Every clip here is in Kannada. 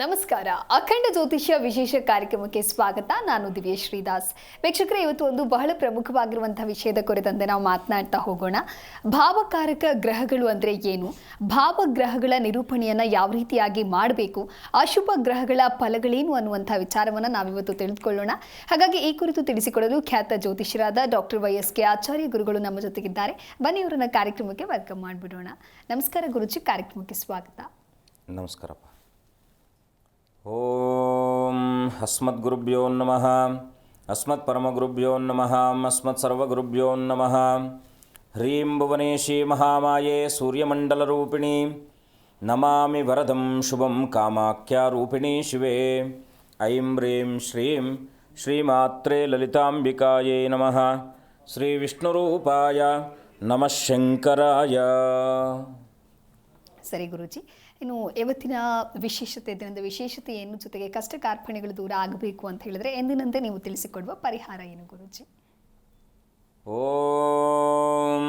ನಮಸ್ಕಾರ. ಅಖಂಡ ಜ್ಯೋತಿಷ್ಯ ವಿಶೇಷ ಕಾರ್ಯಕ್ರಮಕ್ಕೆ ಸ್ವಾಗತ. ನಾನು ದಿವ್ಯ ಶ್ರೀದಾಸ್. ವೀಕ್ಷಕರೇ, ಇವತ್ತು ಒಂದು ಬಹಳ ಪ್ರಮುಖವಾಗಿರುವಂತಹ ವಿಷಯದ ಕುರಿತಂತೆ ನಾವು ಮಾತನಾಡ್ತಾ ಹೋಗೋಣ. ಭಾವಕಾರಕ ಗ್ರಹಗಳು ಅಂದರೆ ಏನು, ಭಾವಗ್ರಹಗಳ ನಿರೂಪಣೆಯನ್ನು ಯಾವ ರೀತಿಯಾಗಿ ಮಾಡಬೇಕು, ಅಶುಭ ಗ್ರಹಗಳ ಫಲಗಳೇನು ಅನ್ನುವಂಥ ವಿಚಾರವನ್ನು ನಾವಿವತ್ತು ತಿಳಿದುಕೊಳ್ಳೋಣ. ಹಾಗಾಗಿ ಈ ಕುರಿತು ತಿಳಿಸಿಕೊಡಲು ಖ್ಯಾತ ಜ್ಯೋತಿಷ್ಯರಾದ ಡಾಕ್ಟರ್ YSK ಆಚಾರ್ಯ ಗುರುಗಳು ನಮ್ಮ ಜೊತೆಗಿದ್ದಾರೆ. ಬನ್ನಿ ಅವರನ್ನ ಕಾರ್ಯಕ್ರಮಕ್ಕೆ ವೆಲ್ಕಮ್ ಮಾಡಿಬಿಡೋಣ. ನಮಸ್ಕಾರ ಗುರುಜಿ, ಕಾರ್ಯಕ್ರಮಕ್ಕೆ ಸ್ವಾಗತ. ನಮಸ್ಕಾರಪ್ಪ. ಓಂ ಅಸ್ಮದ್ಗುರುಭ್ಯೋ ನಮಃ, ಅಸ್ಮತ್ ಪರಮಗುರುಭ್ಯೋ ನಮಃ, ಅಸ್ಮತ್ ಸರ್ವಗುರುಭ್ಯೋ ನಮಃ. ಹ್ರೀಂ ಭುವನೇಶಿ ಮಹಾಮಾಯೇ ಸೂರ್ಯಮಂಡಲರೂಪಿಣಿ, ನಮಾಮಿ ವರದಂ ಶುಭಂ ಕಾಮಾಖ್ಯಾರೂಪಿಣಿ ಶಿವೆ. ಐಂ ಹ್ರೀಂ ಶ್ರೀಂ ಶ್ರೀಮಾತ್ರೇ ಲಲಿತಾಂಬಿಕಾಯೇ ನಮಃ. ಶ್ರೀ ವಿಷ್ಣುರೂಪಾಯ ನಮಃ ಶಂಕರಾಯ. ಸರಿ ಗುರುಜಿ, ಇನ್ನು ಇವತ್ತಿನ ವಿಶೇಷತೆ ದಿನದ ವಿಶೇಷತೆ ಏನು, ಜೊತೆಗೆ ಕಷ್ಟ ಕಾರ್ಪಣ್ಯಗಳು ದೂರ ಆಗಬೇಕು ಅಂತ ಹೇಳಿದ್ರೆ ಎಂದಿನಂತೆ ನೀವು ತಿಳಿಸಿಕೊಡುವ ಪರಿಹಾರ ಏನು ಗುರುಜಿ? ಓಂ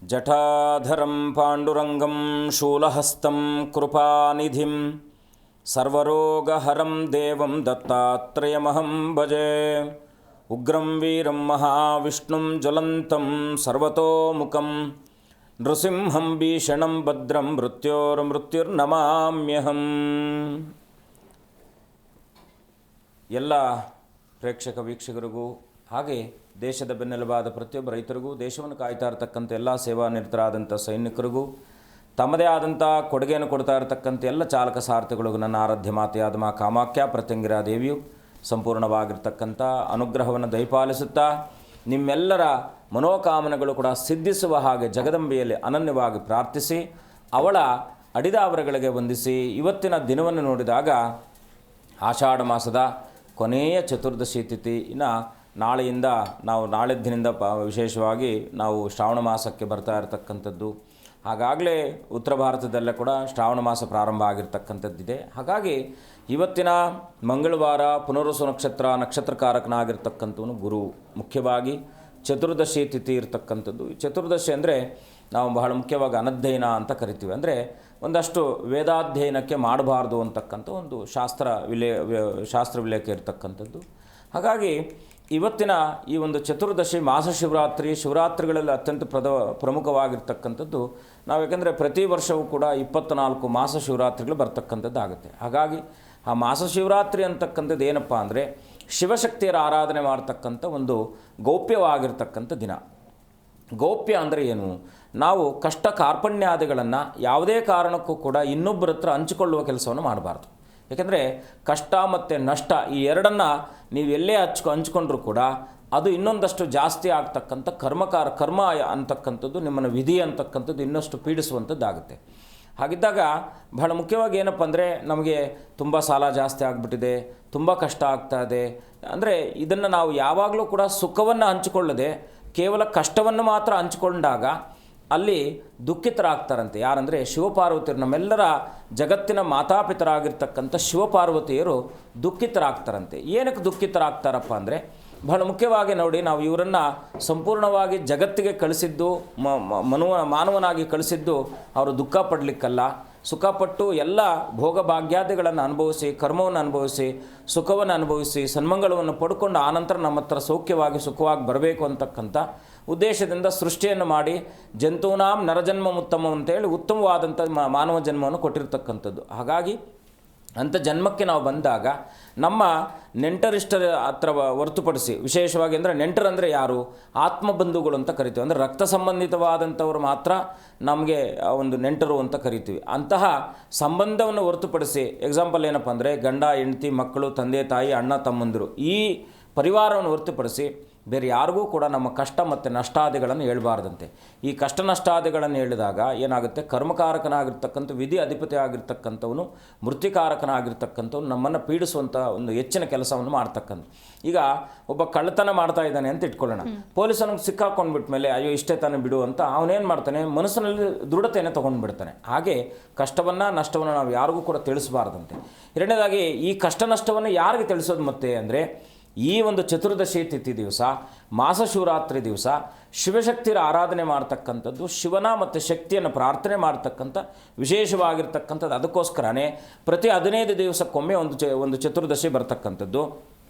ಜಟಾಧರಂ ಪಾಂಡುರಂಗಂ ಶೂಲಹಸ್తం ಕೃಪಾನಿಧಿಂ ಸರ್ವರೋಗಹರಂ ದೇವಂ ದತ್ತಾತ್ರೇಯಮಹಂ ಭಜೆ. ಉಗ್ರಂ ವೀರಂ ಮಹಾವಿಷ್ಣುಂ ಜ್ವಲಂತಂ ಸರ್ವತೋಮುಖಂ ನೃಸಿಂಹಂ ಭೀಷಣಂ ಭದ್ರಂ ಮೃತ್ಯುರ್ನಮಾಮ್ಯಹಂ. ಎಲ್ಲ ಪ್ರೇಕ್ಷಕ ವೀಕ್ಷಕರಿಗೂ ಹಾಗೆ ದೇಶದ ಬೆನ್ನೆಲುಬಾದ ಪ್ರತಿಯೊಬ್ಬ ರೈತರಿಗೂ, ದೇಶವನ್ನು ಕಾಯ್ತಾ ಇರತಕ್ಕಂಥ ಎಲ್ಲ ಸೇವಾ ನಿರತರಾದಂಥ ಸೈನಿಕರಿಗೂ, ತಮ್ಮದೇ ಆದಂಥ ಕೊಡುಗೆಯನ್ನು ಕೊಡ್ತಾ ಇರತಕ್ಕಂಥ ಎಲ್ಲ ಚಾಲಕ ಸಾರಥಿಗಳಿಗೂ ನನ್ನ ಆರಾಧ್ಯ ಮಾತೆಯಾದ ಮಾ ಕಾಮಾಖ್ಯ ಪ್ರತ್ಯಂಗಿರಾ ದೇವಿಯು ಸಂಪೂರ್ಣವಾಗಿರ್ತಕ್ಕಂಥ ಅನುಗ್ರಹವನ್ನು ದಯಪಾಲಿಸುತ್ತಾ ನಿಮ್ಮೆಲ್ಲರ ಮನೋಕಾಮನೆಗಳು ಕೂಡ ಸಿದ್ಧಿಸುವ ಹಾಗೆ ಜಗದಂಬೆಯಲ್ಲಿ ಅನನ್ಯವಾಗಿ ಪ್ರಾರ್ಥಿಸಿ ಅವಳ ಅಡಿದಾವರಗಳಿಗೆ ವಂದಿಸಿ ಇವತ್ತಿನ ದಿನವನ್ನು ನೋಡಿದಾಗ ಆಷಾಢ ಮಾಸದ ಕೊನೆಯ ಚತುರ್ದಶಿ ತಿಥಿ. ಇನ್ನು ನಾಳೆಯಿಂದ ನಾವು ನಾಳೆ ದಿನದಿಂದ ವಿಶೇಷವಾಗಿ ನಾವು ಶ್ರಾವಣ ಮಾಸಕ್ಕೆ ಬರ್ತಾ ಇರತಕ್ಕಂಥದ್ದು. ಹಾಗಾಗಲೇ ಉತ್ತರ ಭಾರತದಲ್ಲೇ ಕೂಡ ಶ್ರಾವಣ ಮಾಸ ಪ್ರಾರಂಭ ಆಗಿರ್ತಕ್ಕಂಥದ್ದಿದೆ. ಹಾಗಾಗಿ ಇವತ್ತಿನ ಮಂಗಳವಾರ ಪುನರ್ವಸು ನಕ್ಷತ್ರಕಾರಕನಾಗಿರ್ತಕ್ಕಂಥವನು ಗುರು. ಮುಖ್ಯವಾಗಿ ಚತುರ್ದಶಿ ತಿಥಿ ಇರತಕ್ಕಂಥದ್ದು. ಈ ಚತುರ್ದಶಿ ಅಂದರೆ ನಾವು ಬಹಳ ಮುಖ್ಯವಾಗಿ ಅನಧ್ಯಯನ ಅಂತ ಕರಿತೀವಿ. ಅಂದರೆ ಒಂದಷ್ಟು ವೇದಾಧ್ಯಯನಕ್ಕೆ ಮಾಡಬಾರ್ದು ಅಂತಕ್ಕಂಥ ಒಂದು ಶಾಸ್ತ್ರ ವಿಲೇಖ ಇರತಕ್ಕಂಥದ್ದು. ಹಾಗಾಗಿ ಇವತ್ತಿನ ಈ ಒಂದು ಚತುರ್ದಶಿ ಮಾಸ ಶಿವರಾತ್ರಿಗಳಲ್ಲಿ ಅತ್ಯಂತ ಪ್ರಮುಖವಾಗಿರ್ತಕ್ಕಂಥದ್ದು. ನಾವು ಯಾಕೆಂದರೆ ಪ್ರತಿ ವರ್ಷವೂ ಕೂಡ 24 ಮಾಸ ಶಿವರಾತ್ರಿಗಳು ಬರ್ತಕ್ಕಂಥದ್ದು ಆಗುತ್ತೆ. ಹಾಗಾಗಿ ಆ ಮಾಸ ಶಿವರಾತ್ರಿ ಅಂತಕ್ಕಂಥದ್ದು ಏನಪ್ಪ ಅಂದರೆ ಶಿವಶಕ್ತಿಯರ ಆರಾಧನೆ ಮಾಡ್ತಕ್ಕಂಥ ಒಂದು ಗೌಪ್ಯವಾಗಿರ್ತಕ್ಕಂಥ ದಿನ. ಗೌಪ್ಯ ಅಂದರೆ ಏನು? ನಾವು ಕಷ್ಟ ಕಾರ್ಪಣ್ಯಾದಿಗಳನ್ನು ಯಾವುದೇ ಕಾರಣಕ್ಕೂ ಕೂಡ ಇನ್ನೊಬ್ಬರ ಹತ್ರ ಹಂಚಿಕೊಳ್ಳುವ ಕೆಲಸವನ್ನು ಮಾಡಬಾರ್ದು. ಏಕೆಂದರೆ ಕಷ್ಟ ಮತ್ತು ನಷ್ಟ ಈ ಎರಡನ್ನು ನೀವು ಎಲ್ಲೇ ಹಂಚ್ಕೊಂಡ್ರೂ ಕೂಡ ಅದು ಇನ್ನೊಂದಷ್ಟು ಜಾಸ್ತಿ ಆಗ್ತಕ್ಕಂಥ ಕರ್ಮ ಅಂತಕ್ಕಂಥದ್ದು, ನಿಮ್ಮನ್ನು ವಿಧಿ ಅಂತಕ್ಕಂಥದ್ದು ಇನ್ನಷ್ಟು ಪೀಡಿಸುವಂಥದ್ದಾಗುತ್ತೆ. ಹಾಗಿದ್ದಾಗ ಬಹಳ ಮುಖ್ಯವಾಗಿ ಏನಪ್ಪ ಅಂದರೆ ನಮಗೆ ತುಂಬ ಸಾಲ ಜಾಸ್ತಿ ಆಗಿಬಿಟ್ಟಿದೆ, ತುಂಬ ಕಷ್ಟ ಆಗ್ತಾ ಇದೆ ಅಂದರೆ ಇದನ್ನು ನಾವು ಯಾವಾಗಲೂ ಕೂಡ ಸುಖವನ್ನು ಹಂಚಿಕೊಳ್ಳದೆ ಕೇವಲ ಕಷ್ಟವನ್ನು ಮಾತ್ರ ಹಂಚಿಕೊಂಡಾಗ ಅಲ್ಲಿ ದುಃಖಿತರಾಗ್ತಾರಂತೆ. ಯಾರಂದರೆ ಶಿವಪಾರ್ವತಿಯರು, ನಮ್ಮೆಲ್ಲರ ಜಗತ್ತಿನ ಮಾತಾಪಿತರಾಗಿರ್ತಕ್ಕಂಥ ಶಿವಪಾರ್ವತಿಯರು ದುಃಖಿತರಾಗ್ತಾರಂತೆ. ಏನಕ್ಕೆ ದುಃಖಿತರಾಗ್ತಾರಪ್ಪ ಅಂದರೆ ಬಹಳ ಮುಖ್ಯವಾಗಿ ನೋಡಿ, ನಾವು ಇವರನ್ನು ಸಂಪೂರ್ಣವಾಗಿ ಜಗತ್ತಿಗೆ ಕಳಿಸಿದ್ದು, ಮಾನವನಾಗಿ ಕಳಿಸಿದ್ದು ಅವರು ದುಃಖ ಪಡಲಿಕ್ಕಲ್ಲ, ಸುಖಪಟ್ಟು ಎಲ್ಲ ಭೋಗಭಾಗ್ಯಾದಿಗಳನ್ನು ಅನುಭವಿಸಿ, ಕರ್ಮವನ್ನು ಅನುಭವಿಸಿ, ಸುಖವನ್ನು ಅನುಭವಿಸಿ, ಸನ್ಮಂಗಳವನ್ನು ಪಡ್ಕೊಂಡು ಆನಂತರ ನಮ್ಮ ಹತ್ರ ಸುಖವಾಗಿ ಬರಬೇಕು ಅಂತಕ್ಕಂಥ ಉದ್ದೇಶದಿಂದ ಸೃಷ್ಟಿಯನ್ನು ಮಾಡಿ ಜಂತೂನಾಂ ನರಜನ್ಮ ಉತ್ತಮ ಅಂತೇಳಿ ಉತ್ತಮವಾದಂಥ ಮಾನವ ಜನ್ಮವನ್ನು ಕೊಟ್ಟಿರ್ತಕ್ಕಂಥದ್ದು. ಹಾಗಾಗಿ ಅಂಥ ಜನ್ಮಕ್ಕೆ ನಾವು ಬಂದಾಗ ನಮ್ಮ ನೆಂಟರಿಷ್ಟರ ಹತ್ರ ಹೊರತುಪಡಿಸಿ, ವಿಶೇಷವಾಗಿ ಅಂದರೆ ನೆಂಟರಂದರೆ ಯಾರು? ಆತ್ಮಬಂಧುಗಳು ಅಂತ ಕರಿತೀವಿ. ಅಂದರೆ ರಕ್ತ ಸಂಬಂಧಿತವಾದಂಥವ್ರು ಮಾತ್ರ ನಮಗೆ ಒಂದು ನೆಂಟರು ಅಂತ ಕರಿತೀವಿ. ಅಂತಹ ಸಂಬಂಧವನ್ನು ಹೊರತುಪಡಿಸಿ, ಎಕ್ಸಾಂಪಲ್ ಏನಪ್ಪ ಅಂದರೆ ಗಂಡ ಹೆಂಡತಿ ಮಕ್ಕಳು ತಂದೆ ತಾಯಿ ಅಣ್ಣ ತಮ್ಮಂದಿರು, ಈ ಪರಿವಾರವನ್ನು ಹೊರತುಪಡಿಸಿ ಬೇರೆ ಯಾರಿಗೂ ಕೂಡ ನಮ್ಮ ಕಷ್ಟ ಮತ್ತು ನಷ್ಟಾದಿಗಳನ್ನು ಹೇಳಬಾರ್ದಂತೆ. ಈ ಕಷ್ಟ ನಷ್ಟಾದಿಗಳನ್ನು ಹೇಳಿದಾಗ ಏನಾಗುತ್ತೆ? ಕರ್ಮಕಾರಕನಾಗಿರ್ತಕ್ಕಂಥ ವಿಧಿ ಅಧಿಪತಿ ಆಗಿರ್ತಕ್ಕಂಥವನು, ಮೃತ್ಯುಕಾರಕನಾಗಿರ್ತಕ್ಕಂಥವ್ನು ನಮ್ಮನ್ನು ಪೀಡಿಸುವಂಥ ಒಂದು ಹೆಚ್ಚಿನ ಕೆಲಸವನ್ನು ಮಾಡ್ತಕ್ಕಂಥ. ಈಗ ಒಬ್ಬ ಕಳ್ಳತನ ಮಾಡ್ತಾ ಇದ್ದಾನೆ ಅಂತ ಇಟ್ಕೊಳ್ಳೋಣ. ಪೊಲೀಸನಿಗೆ ಸಿಕ್ಕಾಕೊಂಡ್ಬಿಟ್ಮೇಲೆ ಅಯ್ಯೋ ಇಷ್ಟೇ ತಾನೇ ಬಿಡು ಅಂತ ಅವನೇನು ಮಾಡ್ತಾನೆ? ಮನಸ್ಸಿನಲ್ಲಿ ದೃಢತೆಯನ್ನು ತೊಗೊಂಡ್ಬಿಡ್ತಾನೆ. ಹಾಗೆ ಕಷ್ಟವನ್ನು ನಷ್ಟವನ್ನು ನಾವು ಯಾರಿಗೂ ಕೂಡ ತಿಳಿಸಬಾರ್ದಂತೆ. ಎರಡನೇದಾಗಿ ಈ ಕಷ್ಟ ನಷ್ಟವನ್ನು ಯಾರಿಗೆ ತಿಳಿಸೋದು ಮತ್ತೆ ಅಂದರೆ ಈ ಒಂದು ಚತುರ್ದಶಿ ತಿಥಿ ದಿವಸ ಮಾಸ ಶಿವರಾತ್ರಿ ದಿವಸ ಶಿವಶಕ್ತಿಯ ಆರಾಧನೆ ಮಾಡ್ತಕ್ಕಂಥದ್ದು, ಶಿವನ ಮತ್ತು ಶಕ್ತಿಯನ್ನು ಪ್ರಾರ್ಥನೆ ಮಾಡ್ತಕ್ಕಂಥ ವಿಶೇಷವಾಗಿರ್ತಕ್ಕಂಥದ್ದು. ಅದಕ್ಕೋಸ್ಕರನೇ ಪ್ರತಿ 15 ದಿವಸಕ್ಕೊಮ್ಮೆ ಒಂದು ಚತುರ್ದಶಿ ಬರ್ತಕ್ಕಂಥದ್ದು,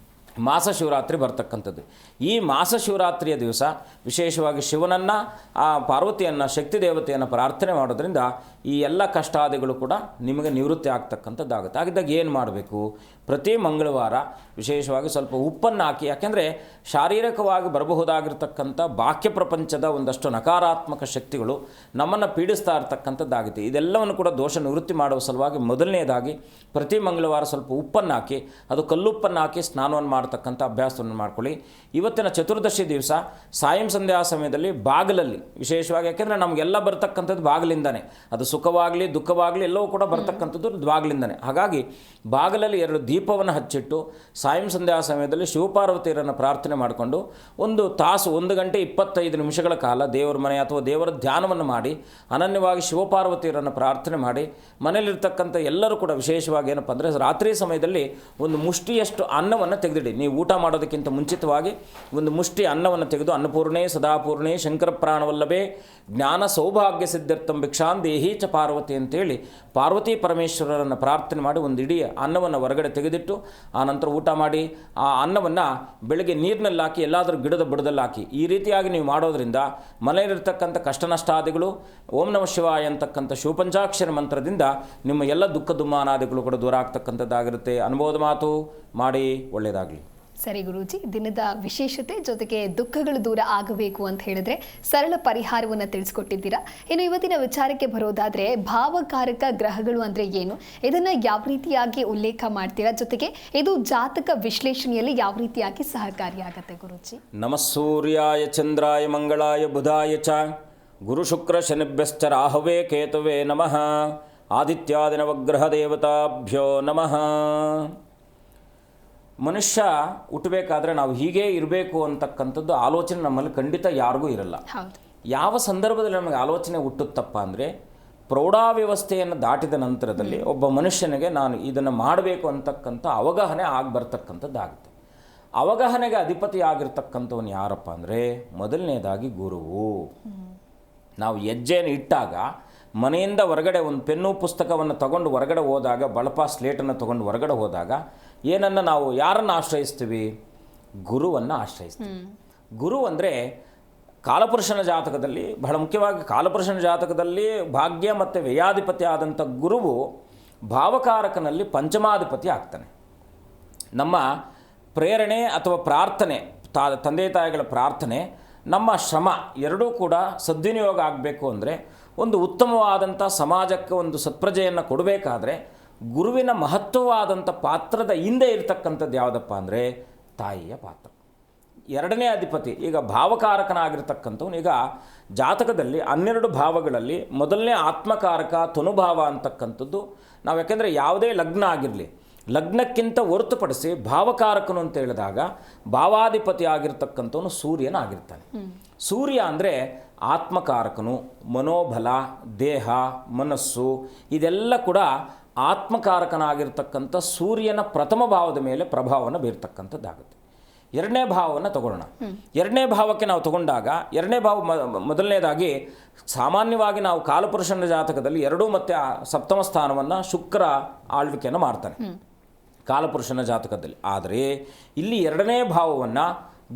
ಮಾಸ ಶಿವರಾತ್ರಿ ಬರ್ತಕ್ಕಂಥದ್ದು. ಈ ಮಾಸ ಶಿವರಾತ್ರಿಯ ದಿವಸ ವಿಶೇಷವಾಗಿ ಶಿವನನ್ನು, ಆ ಪಾರ್ವತಿಯನ್ನು, ಶಕ್ತಿ ದೇವತೆಯನ್ನು ಪ್ರಾರ್ಥನೆ ಮಾಡೋದ್ರಿಂದ ಈ ಎಲ್ಲ ಕಷ್ಟಾದಿಗಳು ಕೂಡ ನಿಮಗೆ ನಿವೃತ್ತಿ ಆಗ್ತಕ್ಕಂಥದ್ದಾಗುತ್ತೆ. ಹಾಗಿದ್ದಾಗ ಏನು ಮಾಡಬೇಕು? ಪ್ರತಿ ಮಂಗಳವಾರ ವಿಶೇಷವಾಗಿ ಸ್ವಲ್ಪ ಉಪ್ಪನ್ನು ಹಾಕಿ, ಯಾಕೆಂದರೆ ಶಾರೀರಿಕವಾಗಿ ಬರಬಹುದಾಗಿರ್ತಕ್ಕಂಥ ಬಾಹ್ಯ ಪ್ರಪಂಚದ ಒಂದಷ್ಟು ನಕಾರಾತ್ಮಕ ಶಕ್ತಿಗಳು ನಮ್ಮನ್ನು ಪೀಡಿಸ್ತಾ ಇರ್ತಕ್ಕಂಥದ್ದಾಗುತ್ತೆ. ಇದೆಲ್ಲವನ್ನು ಕೂಡ ದೋಷ ನಿವೃತ್ತಿ ಮಾಡುವ ಸಲುವಾಗಿ ಮೊದಲನೇದಾಗಿ ಪ್ರತಿ ಮಂಗಳವಾರ ಸ್ವಲ್ಪ ಉಪ್ಪನ್ನು ಹಾಕಿ, ಅದು ಕಲ್ಲುಪ್ಪನ್ನು ಹಾಕಿ ಸ್ನಾನವನ್ನು ಮಾಡ್ತಕ್ಕಂಥ ಅಭ್ಯಾಸವನ್ನು ಮಾಡ್ಕೊಳ್ಳಿ. ಇವತ್ತಿನ ಚತುರ್ದಶಿ ದಿವಸ ಸಾಯಂ ಸಂಧ್ಯಾ ಸಮಯದಲ್ಲಿ ಬಾಗಿಲಲ್ಲಿ ವಿಶೇಷವಾಗಿ, ಯಾಕೆಂದರೆ ನಮಗೆಲ್ಲ ಬರ್ತಕ್ಕಂಥದ್ದು ಬಾಗಿಲಿಂದನೇ, ಅದು ಸುಖವಾಗಲಿ ದುಃಖವಾಗಲಿ ಎಲ್ಲವೂ ಕೂಡ ಬರ್ತಕ್ಕಂಥದ್ದು ಬಾಗಿಲಿಂದನೇ. ಹಾಗಾಗಿ ಬಾಗಿಲಲ್ಲಿ 2 ದೀಪವನ್ನು ಹಚ್ಚಿಟ್ಟು ಸಾಯಂ ಸಂಧ್ಯಾ ಸಮಯದಲ್ಲಿ ಶಿವಪಾರ್ವತಿಯರನ್ನು ಪ್ರಾರ್ಥನೆ ಮಾಡಿಕೊಂಡು 1 ತಾಸು 1 ಗಂಟೆ 25 ನಿಮಿಷಗಳ ಕಾಲ ದೇವರ ಮನೆ ಅಥವಾ ದೇವರ ಧ್ಯಾನವನ್ನು ಮಾಡಿ ಅನನ್ಯವಾಗಿ ಶಿವಪಾರ್ವತಿಯರನ್ನು ಪ್ರಾರ್ಥನೆ ಮಾಡಿ ಮನೆಯಲ್ಲಿರ್ತಕ್ಕಂಥ ಎಲ್ಲರೂ ಕೂಡ ವಿಶೇಷವಾಗಿ ಏನಪ್ಪ ಅಂದರೆ ರಾತ್ರಿ ಸಮಯದಲ್ಲಿ 1 ಮುಷ್ಟಿಯಷ್ಟು ಅನ್ನವನ್ನು ತೆಗೆದಿಡಿ. ನೀವು ಊಟ ಮಾಡೋದಕ್ಕಿಂತ ಮುಂಚಿತವಾಗಿ 1 ಮುಷ್ಟಿ ಅನ್ನವನ್ನು ತೆಗೆದು ಅನ್ನಪೂರ್ಣೆ ಸದಾಪೂರ್ಣೆ ಶಂಕರ ಪ್ರಾಣವಲ್ಲಭೆ ಜ್ಞಾನ ಸೌಭಾಗ್ಯ ಸಿದ್ಧಾರ್ಥಂ ಭಿಕ್ಷಾನ್ ದೇಹಿ ಚ ಪಾರ್ವತಿ ಅಂತೇಳಿ ಪಾರ್ವತಿ ಪರಮೇಶ್ವರರನ್ನು ಪ್ರಾರ್ಥನೆ ಮಾಡಿ 1 ಇಡೀ ಅನ್ನವನ್ನು ಹೊರಗಡೆ ತೆಗೆದಿಟ್ಟು ಆನಂತರ ಊಟ ಮಾಡಿ ಆ ಅನ್ನವನ್ನು ಬೆಳಗ್ಗೆ ನೀರಿನಲ್ಲಿ ಹಾಕಿ ಎಲ್ಲಾದರೂ ಗಿಡದ ಬುಡದಲ್ಲಿ ಹಾಕಿ. ಈ ರೀತಿಯಾಗಿ ನೀವು ಮಾಡೋದ್ರಿಂದ ಮನೆಯಲ್ಲಿರ್ತಕ್ಕಂಥ ಕಷ್ಟ ನಷ್ಟಾದಿಗಳು ಓಂ ನಮಃ ಶಿವಾಯ ಅಂತಕ್ಕಂಥ ಶಿವಪಂಚಾಕ್ಷರ ಮಂತ್ರದಿಂದ ನಿಮ್ಮ ಎಲ್ಲ ದುಃಖ ದುಮ್ಮಾನಾದಿಗಳು ಕೂಡ ದೂರ ಆಗ್ತಕ್ಕಂಥದ್ದಾಗಿರುತ್ತೆ. ಅನುಭವದ ಮಾತು ಮಾಡಿ, ಒಳ್ಳೆಯದಾಗಲಿ. ಸರಿ ಗುರೂಜಿ, ದಿನದ ವಿಶೇಷತೆ ಜೊತೆಗೆ ದುಃಖಗಳು ದೂರ ಆಗಬೇಕು ಅಂತ ಹೇಳಿದ್ರೆ ಸರಳ ಪರಿಹಾರವನ್ನು ತಿಳಿಸ್ಕೊಟ್ಟಿದ್ದೀರಾ. ಇನ್ನು ಇವತ್ತಿನ ವಿಚಾರಕ್ಕೆ ಬರೋದಾದ್ರೆ ಭಾವಕಾರಕ ಗ್ರಹಗಳು ಅಂದ್ರೆ ಏನು, ಇದನ್ನ ಯಾವ ರೀತಿಯಾಗಿ ಉಲ್ಲೇಖ ಮಾಡ್ತೀರಾ, ಜೊತೆಗೆ ಇದು ಜಾತಕ ವಿಶ್ಲೇಷಣೆಯಲ್ಲಿ ಯಾವ ರೀತಿಯಾಗಿ ಸಹಕಾರಿಯಾಗತ್ತೆ ಗುರೂಜಿ? ನಮಃ ಸೂರ್ಯಾಯ ಚಂದ್ರಾಯ ಮಂಗಳಾಯ ಬುಧಾಯ ಚ ಗುರು ಶುಕ್ರ ಶನಿಭ್ಯಶ್ಚ ರಾಹವೇ ಕೇತವೇ ನಮಃ ಆದಿತ್ಯಾದಿ ನವಗ್ರಹ ದೇವತಾಭ್ಯೋ ನಮಃ. ಮನುಷ್ಯ ಹುಟ್ಟಬೇಕಾದ್ರೆ ನಾವು ಹೀಗೇ ಇರಬೇಕು ಅಂತಕ್ಕಂಥದ್ದು ಆಲೋಚನೆ ನಮ್ಮಲ್ಲಿ ಖಂಡಿತ ಯಾರಿಗೂ ಇರಲ್ಲ. ಯಾವ ಸಂದರ್ಭದಲ್ಲಿ ನಮಗೆ ಆಲೋಚನೆ ಹುಟ್ಟುತ್ತಪ್ಪ ಅಂದರೆ ಪ್ರೌಢಾವ್ಯವಸ್ಥೆಯನ್ನು ದಾಟಿದ ನಂತರದಲ್ಲಿ ಒಬ್ಬ ಮನುಷ್ಯನಿಗೆ ನಾನು ಇದನ್ನು ಮಾಡಬೇಕು ಅಂತಕ್ಕಂಥ ಅವಗಾಹನೆ ಆಗಿ ಬರ್ತಕ್ಕಂಥದ್ದಾಗುತ್ತೆ. ಅವಗಾಹನೆಗೆ ಅಧಿಪತಿ ಆಗಿರ್ತಕ್ಕಂಥವನು ಯಾರಪ್ಪ ಅಂದರೆ ಮೊದಲನೇದಾಗಿ ಗುರುವು. ನಾವು ಹೆಜ್ಜೆಯನ್ನು ಇಟ್ಟಾಗ ಮನೆಯಿಂದ ಹೊರಗಡೆ 1 ಪೆನ್ನು ಪುಸ್ತಕವನ್ನು ತಗೊಂಡು ಹೊರಗಡೆ ಹೋದಾಗ, ಬಳಪ ಸ್ಲೇಟನ್ನು ತಗೊಂಡು ಹೊರಗಡೆ ಹೋದಾಗ ಏನನ್ನು ನಾವು ಯಾರನ್ನು ಆಶ್ರಯಿಸ್ತೀವಿ? ಗುರುವನ್ನು ಆಶ್ರಯಿಸ್ತೀವಿ. ಗುರು ಅಂದರೆ ಕಾಲಪುರುಷನ ಜಾತಕದಲ್ಲಿ ಬಹಳ ಮುಖ್ಯವಾಗಿ ಕಾಲಪುರುಷನ ಜಾತಕದಲ್ಲಿ ಭಾಗ್ಯ ಮತ್ತು ವ್ಯಯಾಧಿಪತಿ ಆದಂಥ ಗುರುವು ಭಾವಕಾರಕನಲ್ಲಿ ಪಂಚಮಾಧಿಪತಿ ಆಗ್ತಾನೆ. ನಮ್ಮ ಪ್ರೇರಣೆ ಅಥವಾ ಪ್ರಾರ್ಥನೆ, ತಂದೆ ತಾಯಿಗಳ ಪ್ರಾರ್ಥನೆ, ನಮ್ಮ ಶ್ರಮ ಎರಡೂ ಕೂಡ ಸದ್ವಿನಿಯೋಗ ಆಗಬೇಕು ಅಂದರೆ, ಒಂದು ಉತ್ತಮವಾದಂಥ ಸಮಾಜಕ್ಕೆ ಒಂದು ಸತ್ಪ್ರಜೆಯನ್ನು ಕೊಡಬೇಕಾದ್ರೆ ಗುರುವಿನ ಮಹತ್ವವಾದಂಥ ಪಾತ್ರದ ಹಿಂದೆ ಇರತಕ್ಕಂಥದ್ದು ಯಾವುದಪ್ಪ ಅಂದರೆ ತಾಯಿಯ ಪಾತ್ರ. 2ನೇ ಅಧಿಪತಿ ಈಗ ಭಾವಕಾರಕನಾಗಿರ್ತಕ್ಕಂಥವ್ನು. ಈಗ ಜಾತಕದಲ್ಲಿ 12 ಭಾವಗಳಲ್ಲಿ ಮೊದಲನೇ ಆತ್ಮಕಾರಕ ತನುಭಾವ ಅಂತಕ್ಕಂಥದ್ದು ನಾವು, ಯಾಕೆಂದರೆ ಯಾವುದೇ ಲಗ್ನ ಆಗಿರಲಿ, ಲಗ್ನಕ್ಕಿಂತ ಹೊರತುಪಡಿಸಿ ಭಾವಕಾರಕನು ಅಂತ ಹೇಳಿದಾಗ ಭಾವಾಧಿಪತಿ ಆಗಿರ್ತಕ್ಕಂಥವನು ಸೂರ್ಯನಾಗಿರ್ತಾನೆ. ಸೂರ್ಯ ಅಂದರೆ ಆತ್ಮಕಾರಕನು, ಮನೋಬಲ, ದೇಹ, ಮನಸ್ಸು ಇದೆಲ್ಲ ಕೂಡ ಆತ್ಮಕಾರಕನಾಗಿರ್ತಕ್ಕಂಥ ಸೂರ್ಯನ ಪ್ರಥಮ ಭಾವದ ಮೇಲೆ ಪ್ರಭಾವವನ್ನು ಬೀರ್ತಕ್ಕಂಥದ್ದಾಗುತ್ತೆ. 2ನೇ ಭಾವವನ್ನು ತಗೊಳ್ಳೋಣ. 2ನೇ ಭಾವಕ್ಕೆ ನಾವು ತಗೊಂಡಾಗ 2ನೇ ಭಾವ ಮೊದಲನೇದಾಗಿ ಸಾಮಾನ್ಯವಾಗಿ ನಾವು ಕಾಲಪುರುಷನ ಜಾತಕದಲ್ಲಿ 2 ಮತ್ತು ಸಪ್ತಮ ಸ್ಥಾನವನ್ನು ಶುಕ್ರ ಆಳ್ವಿಕೆಯನ್ನು ಮಾಡ್ತಾನೆ ಕಾಲಪುರುಷನ ಜಾತಕದಲ್ಲಿ. ಆದರೆ ಇಲ್ಲಿ 2ನೇ ಭಾವವನ್ನು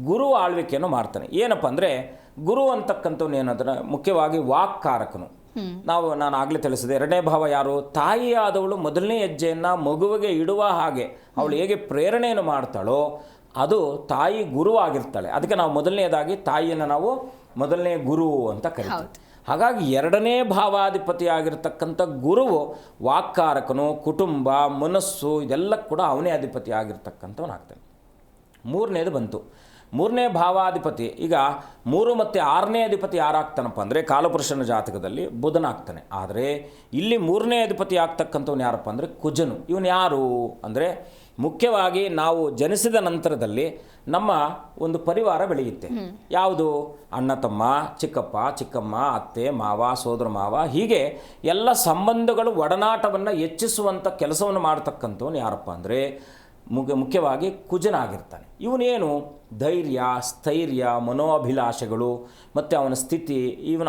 ಗುರು ಆಳ್ವಿಕೆಯನ್ನು ಮಾಡ್ತಾನೆ. ಏನಪ್ಪ ಅಂದರೆ ಗುರು ಅಂತಕ್ಕಂಥವ್ನು ಏನಂದ್ರೆ ಮುಖ್ಯವಾಗಿ ವಾಕ್ಕಾರಕನು. ನಾನು ಆಗಲೇ ತಿಳಿಸಿದೆ, 2ನೇ ಭಾವ ಯಾರು? ತಾಯಿಯಾದವಳು ಮೊದಲನೇ ಹೆಜ್ಜೆಯನ್ನು ಮಗುವಿಗೆ ಇಡುವ ಹಾಗೆ ಅವಳು ಹೇಗೆ ಪ್ರೇರಣೆಯನ್ನು ಮಾಡ್ತಾಳೋ ಅದು ತಾಯಿ ಗುರು ಆಗಿರ್ತಾಳೆ. ಅದಕ್ಕೆ ನಾವು ಮೊದಲನೇದಾಗಿ ತಾಯಿಯನ್ನು ನಾವು ಮೊದಲನೇ ಗುರು ಅಂತ ಕರಿತೀವಿ. ಹಾಗಾಗಿ 2ನೇ ಭಾವಾಧಿಪತಿ ಆಗಿರ್ತಕ್ಕಂಥ ಗುರುವು ವಾಕ್ಕಾರಕನು, ಕುಟುಂಬ, ಮನಸ್ಸು ಇದೆಲ್ಲ ಕೂಡ ಅವನೇ ಅಧಿಪತಿ ಆಗಿರ್ತಕ್ಕಂಥವನಾಗ್ತಾನೆ. 3ನೇದು ಬಂತು. 3ನೇ ಭಾವಾಧಿಪತಿ ಈಗ 3 ಮತ್ತು 6ನೇ ಅಧಿಪತಿ ಯಾರಾಗ್ತಾನಪ್ಪ ಅಂದರೆ ಕಾಲಪುರುಷನ ಜಾತಕದಲ್ಲಿ ಬುಧನಾಗ್ತಾನೆ. ಆದರೆ ಇಲ್ಲಿ 3ನೇ ಅಧಿಪತಿ ಆಗ್ತಕ್ಕಂಥವ್ನು ಯಾರಪ್ಪ ಅಂದರೆ ಕುಜನು. ಇವನು ಯಾರು ಅಂದರೆ ಮುಖ್ಯವಾಗಿ ನಾವು ಜನಿಸಿದ ನಂತರದಲ್ಲಿ ನಮ್ಮ ಒಂದು ಪರಿವಾರ ಬೆಳೆಯುತ್ತೆ. ಯಾವುದು? ಅಣ್ಣ ತಮ್ಮ, ಚಿಕ್ಕಪ್ಪ ಚಿಕ್ಕಮ್ಮ, ಅತ್ತೆ ಮಾವ, ಸೋದರ ಮಾವ, ಹೀಗೆ ಎಲ್ಲ ಸಂಬಂಧಗಳು ಒಡನಾಟವನ್ನು ಹೆಚ್ಚಿಸುವಂಥ ಕೆಲಸವನ್ನು ಮಾಡ್ತಕ್ಕಂಥವ್ನು ಯಾರಪ್ಪ ಅಂದರೆ ಮುಖ್ಯವಾಗಿ ಕುಜನಾಗಿರ್ತಾನೆ. ಇವನೇನು ಧೈರ್ಯ, ಸ್ಥೈರ್ಯ, ಮನೋಭಿಲಾಷೆಗಳು ಮತ್ತು ಅವನ ಸ್ಥಿತಿ,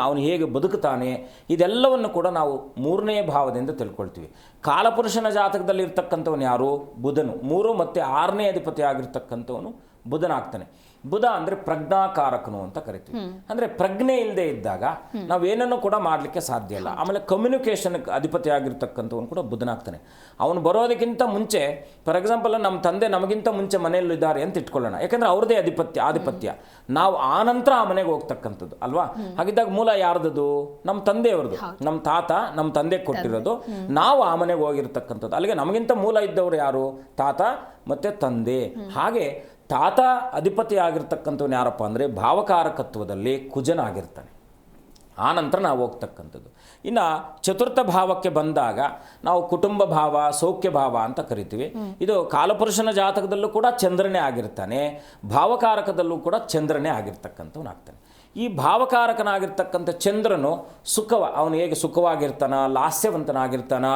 ಅವನು ಹೇಗೆ ಬದುಕುತ್ತಾನೆ, ಇದೆಲ್ಲವನ್ನು ಕೂಡ ನಾವು 3ನೇ ಭಾವದಿಂದ ತಿಳ್ಕೊಳ್ತೀವಿ. ಕಾಲಪುರುಷನ ಜಾತಕದಲ್ಲಿ ಇರ್ತಕ್ಕಂಥವನು ಯಾರು? ಬುಧನು. 3 ಮತ್ತು 6ನೇ ಅಧಿಪತಿ ಆಗಿರ್ತಕ್ಕಂಥವನು ಬುಧನಾಗ್ತಾನೆ. ಬುಧ ಅಂದರೆ ಪ್ರಜ್ಞಾಕಾರಕನು ಅಂತ ಕರಿತೀವಿ. ಅಂದರೆ ಪ್ರಜ್ಞೆ ಇಲ್ಲದೆ ಇದ್ದಾಗ ನಾವೇನನ್ನು ಕೂಡ ಮಾಡಲಿಕ್ಕೆ ಸಾಧ್ಯ ಇಲ್ಲ. ಆಮೇಲೆ ಕಮ್ಯುನಿಕೇಷನ್ ಅಧಿಪತಿ ಆಗಿರ್ತಕ್ಕಂಥವನು ಕೂಡ ಬುಧನಾಗ್ತಾನೆ. ಅವನು ಬರೋದಕ್ಕಿಂತ ಮುಂಚೆ, ಫಾರ್ ಎಕ್ಸಾಂಪಲ್ ನಮ್ಮ ತಂದೆ ನಮಗಿಂತ ಮುಂಚೆ ಮನೆಯಲ್ಲಿದ್ದಾರೆ ಅಂತ ಇಟ್ಕೊಳ್ಳೋಣ, ಯಾಕಂದರೆ ಅವ್ರದ್ದೇ ಆಧಿಪತ್ಯ. ನಾವು ಆನಂತರ ಆ ಮನೆಗೆ ಹೋಗ್ತಕ್ಕಂಥದ್ದು ಅಲ್ವಾ. ಹಾಗಿದ್ದಾಗ ಮೂಲ ಯಾರ್ದದು? ನಮ್ಮ ತಂದೆಯವ್ರದ್ದು. ನಮ್ಮ ತಾತ ನಮ್ಮ ತಂದೆ ಕೊಟ್ಟಿರೋದು, ನಾವು ಆ ಮನೆಗೆ ಹೋಗಿರ್ತಕ್ಕಂಥದ್ದು. ಅಲ್ಲಿಗೆ ನಮಗಿಂತ ಮೂಲ ಇದ್ದವರು ಯಾರು? ತಾತ ಮತ್ತು ತಂದೆ. ಹಾಗೆ ತಾತ ಅಧಿಪತಿ ಆಗಿರ್ತಕ್ಕಂಥವ್ನು ಯಾರಪ್ಪ ಅಂದರೆ ಭಾವಕಾರಕತ್ವದಲ್ಲಿ ಕುಜನಾಗಿರ್ತಾನೆ. ಆ ನಂತರ ನಾವು ಹೋಗ್ತಕ್ಕಂಥದ್ದು. ಇನ್ನು ಚತುರ್ಥ ಭಾವಕ್ಕೆ ಬಂದಾಗ ನಾವು ಕುಟುಂಬ ಭಾವ, ಸೌಖ್ಯ ಭಾವ ಅಂತ ಕರಿತೀವಿ. ಇದು ಕಾಲಪುರುಷನ ಜಾತಕದಲ್ಲೂ ಕೂಡ ಚಂದ್ರನೇ ಆಗಿರ್ತಾನೆ, ಭಾವಕಾರಕದಲ್ಲೂ ಕೂಡ ಚಂದ್ರನೇ ಆಗಿರ್ತಕ್ಕಂಥವನಾಗ್ತಾನೆ. ಈ ಭಾವಕಾರಕನಾಗಿರ್ತಕ್ಕಂಥ ಚಂದ್ರನು ಅವನು ಹೇಗೆ ಸುಖವಾಗಿರ್ತಾನ, ಲಾಸ್ಯವಂತನಾಗಿರ್ತಾನ,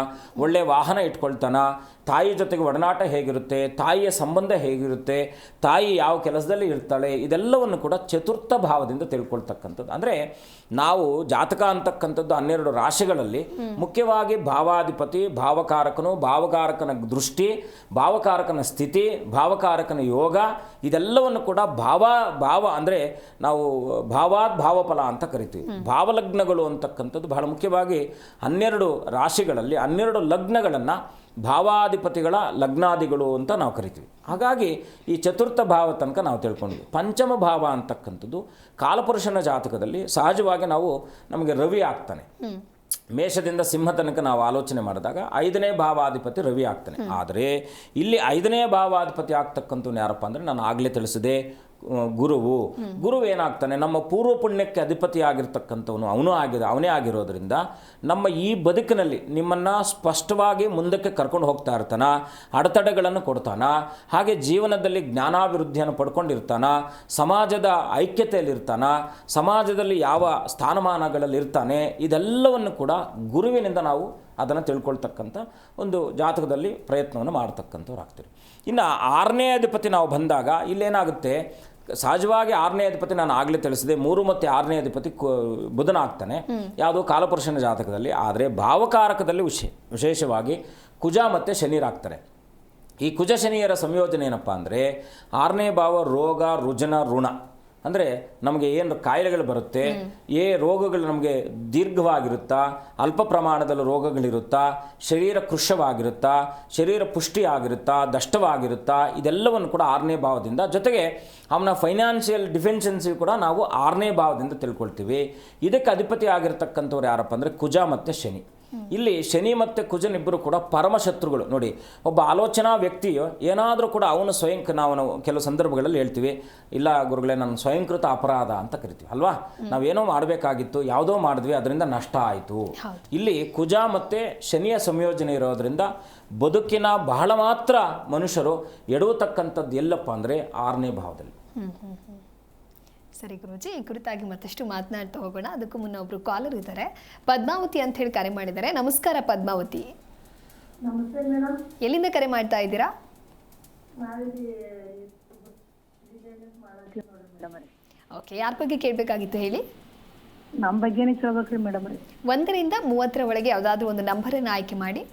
ಒಳ್ಳೆಯ ವಾಹನ ಇಟ್ಕೊಳ್ತಾನ, ತಾಯಿ ಜೊತೆಗೆ ಒಡನಾಟ ಹೇಗಿರುತ್ತೆ, ತಾಯಿಯ ಸಂಬಂಧ ಹೇಗಿರುತ್ತೆ, ತಾಯಿ ಯಾವ ಕೆಲಸದಲ್ಲಿ ಇರ್ತಾಳೆ, ಇದೆಲ್ಲವನ್ನು ಕೂಡ ಚತುರ್ಥ ಭಾವದಿಂದ ತಿಳ್ಕೊಳ್ತಕ್ಕಂಥದ್ದು. ಅಂದರೆ ನಾವು ಜಾತಕ ಅಂತಕ್ಕಂಥದ್ದು 12 ರಾಶಿಗಳಲ್ಲಿ ಮುಖ್ಯವಾಗಿ ಭಾವಾಧಿಪತಿ, ಭಾವಕಾರಕನು, ಭಾವಕಾರಕನ ದೃಷ್ಟಿ, ಭಾವಕಾರಕನ ಸ್ಥಿತಿ, ಭಾವಕಾರಕನ ಯೋಗ, ಇದೆಲ್ಲವನ್ನು ಕೂಡ ಭಾವ ಅಂದರೆ ನಾವು ಭಾವಫಲ ಅಂತ ಕರಿತೀವಿ. ಭಾವಲಗ್ನಗಳು ಅಂತಕ್ಕಂಥದ್ದು ಬಹಳ ಮುಖ್ಯವಾಗಿ 12 ರಾಶಿಗಳಲ್ಲಿ 12 ಲಗ್ನಗಳನ್ನು ಭಾವಾಧಿಪತಿಗಳ ಲಗ್ನಾದಿಗಳು ಅಂತ ನಾವು ಕರಿತೀವಿ. ಹಾಗಾಗಿ ಈ ಚತುರ್ಥ ಭಾವ ತನಕ ನಾವು ತಿಳ್ಕೊಂಡ್ವಿ. ಪಂಚಮ ಭಾವ ಅಂತಕ್ಕಂಥದ್ದು ಕಾಲಪುರುಷನ ಜಾತಕದಲ್ಲಿ ಸಹಜವಾಗಿ ನಮಗೆ ರವಿ ಆಗ್ತಾನೆ. ಮೇಷದಿಂದ ಸಿಂಹ ತನಕ ನಾವು ಆಲೋಚನೆ ಮಾಡಿದಾಗ 5ನೇ ಭಾವಾಧಿಪತಿ ರವಿ ಆಗ್ತಾನೆ. ಆದರೆ ಇಲ್ಲಿ 5ನೇ ಭಾವಾಧಿಪತಿ ಆಗ್ತಕ್ಕಂಥವ್ನು ಯಾರಪ್ಪ ಅಂದರೆ ನಾನು ಆಗಲೇ ತಿಳಿಸಿದೆ, ಗುರು ಏನಾಗ್ತಾನೆ? ನಮ್ಮ ಪೂರ್ವ ಪುಣ್ಯಕ್ಕೆ ಅಧಿಪತಿ ಆಗಿರ್ತಕ್ಕಂಥವನು ಅವನೇ ಆಗಿರೋದ್ರಿಂದ ನಮ್ಮ ಈ ಬದುಕಿನಲ್ಲಿ ನಿಮ್ಮನ್ನು ಸ್ಪಷ್ಟವಾಗಿ ಮುಂದಕ್ಕೆ ಕರ್ಕೊಂಡು ಹೋಗ್ತಾ ಇರ್ತಾನ, ಅಡೆತಡೆಗಳನ್ನು ಕೊಡ್ತಾನ, ಹಾಗೆ ಜೀವನದಲ್ಲಿ ಜ್ಞಾನಾಭಿವೃದ್ಧಿಯನ್ನು ಪಡ್ಕೊಂಡಿರ್ತಾನ, ಸಮಾಜದ ಐಕ್ಯತೆಯಲ್ಲಿರ್ತಾನ, ಸಮಾಜದಲ್ಲಿ ಯಾವ ಸ್ಥಾನಮಾನಗಳಲ್ಲಿ ಇರ್ತಾನೆ, ಇದೆಲ್ಲವನ್ನು ಕೂಡ ಗುರುವಿನಿಂದ ನಾವು ಅದನ್ನು ತಿಳ್ಕೊಳ್ತಕ್ಕಂಥ ಒಂದು ಜಾತಕದಲ್ಲಿ ಪ್ರಯತ್ನವನ್ನು ಮಾಡ್ತಕ್ಕಂಥವ್ರು ಆಗ್ತೀರಿ. ಇನ್ನು 6ನೇ ಅಧಿಪತಿ ನಾವು ಬಂದಾಗ ಇಲ್ಲೇನಾಗುತ್ತೆ? ಸಹಜವಾಗಿ 6ನೇ ಅಧಿಪತಿ ನಾನು ಆಗಲೇ ತಿಳಿಸಿದೆ, 3 ಮತ್ತು 6ನೇ ಅಧಿಪತಿ ಬುಧನ ಆಗ್ತಾನೆ. ಯಾವುದು? ಕಾಲಪುರುಷನ ಜಾತಕದಲ್ಲಿ. ಆದರೆ ಭಾವಕಾರಕದಲ್ಲಿ ವಿಶೇಷವಾಗಿ ಕುಜ ಮತ್ತು ಶನಿರಾಗ್ತಾರೆ. ಈ ಕುಜ ಶನಿಯರ ಸಂಯೋಜನೆ ಏನಪ್ಪ ಅಂದರೆ 6ನೇ ಭಾವ ರೋಗ, ರುಜನ, ಋಣ. ಅಂದರೆ ನಮಗೆ ಏನು ಕಾಯಿಲೆಗಳು ಬರುತ್ತೆ, ರೋಗಗಳು ನಮಗೆ ದೀರ್ಘವಾಗಿರುತ್ತಾ, ಅಲ್ಪ ಪ್ರಮಾಣದಲ್ಲಿ ರೋಗಗಳಿರುತ್ತಾ, ಶರೀರ ಕೃಶವಾಗಿರುತ್ತಾ, ಶರೀರ ಪುಷ್ಟಿಯಾಗಿರುತ್ತಾ, ದಷ್ಟವಾಗಿರುತ್ತಾ, ಇದೆಲ್ಲವನ್ನು ಕೂಡ 6ನೇ ಭಾವದಿಂದ, ಜೊತೆಗೆ ಅವನ ಫೈನಾನ್ಷಿಯಲ್ ಡಿಫೆನ್ಷನ್ಸಿ ಕೂಡ ನಾವು 6ನೇ ಭಾವದಿಂದ ತಿಳ್ಕೊಳ್ತೀವಿ. ಇದಕ್ಕೆ ಅಧಿಪತಿ ಆಗಿರ್ತಕ್ಕಂಥವ್ರು ಯಾರಪ್ಪ ಅಂದರೆ ಕುಜ ಮತ್ತು ಶನಿ. ಇಲ್ಲಿ ಶನಿ ಮತ್ತು ಕುಜನಿಬ್ಬರು ಕೂಡ ಪರಮಶತ್ರುಗಳು. ನೋಡಿ, ಒಬ್ಬ ಆಲೋಚನಾ ವ್ಯಕ್ತಿಯು ಏನಾದರೂ ಕೂಡ ಅವನು ನಾವು ಕೆಲವು ಸಂದರ್ಭಗಳಲ್ಲಿ ಹೇಳ್ತೀವಿ, ಇಲ್ಲ ಗುರುಗಳೇ ನನ್ನ ಸ್ವಯಂಕೃತ ಅಪರಾಧ ಅಂತ ಕರಿತೀವಿ ಅಲ್ವಾ. ನಾವೇನೋ ಮಾಡಬೇಕಾಗಿತ್ತು, ಯಾವುದೋ ಮಾಡಿದ್ವಿ, ಅದರಿಂದ ನಷ್ಟ ಆಯಿತು. ಇಲ್ಲಿ ಕುಜ ಮತ್ತು ಶನಿಯ ಸಂಯೋಜನೆ ಇರೋದರಿಂದ ಬದುಕಿನ ಬಹಳ ಮಾತ್ರ ಮನುಷ್ಯರು ಎಡುವತಕ್ಕಂಥದ್ದು ಎಲ್ಲಪ್ಪ ಅಂದರೆ 6ನೇ ಭಾವದಲ್ಲಿ. ಸರಿ ಗುರೂಜಿ, ಈ ಕುರಿತಾಗಿ ಮತ್ತಷ್ಟು ಮಾತನಾಡ್ತಾ ಹೋಗೋಣ. ಅದಕ್ಕೂ ಮುನ್ನ ಒಬ್ರು ಕಾಲರ್ ಇದ್ದಾರೆ, ಪದ್ಮಾವತಿ ಅಂತ ಹೇಳಿ ಕರೆ ಮಾಡಿದ್ದಾರೆ. ನಮಸ್ಕಾರ ಪದ್ಮಾವತಿ. ನಮಸ್ತೆ ಮೇಡಮ್. ಎಲ್ಲಿಂದ ಕರೆ ಮಾಡ್ತಾ ಇದ್ದೀರಾ? ಓಕೆ, ಯಾರ ಬಗ್ಗೆ ಕೇಳಬೇಕಾಗಿತ್ತು ಹೇಳಿ? ನಮ್ಮ ಬಗ್ಗೆನೇ ಕೇಳ್ಬೇಕ್ರಿ ಮೇಡಮ್. 1ರಿಂದ 30 ಒಳಗೆ ಯಾವುದಾದ್ರೂ ಒಂದು ನಂಬರನ್ನು ಆಯ್ಕೆ ಮಾಡಿ.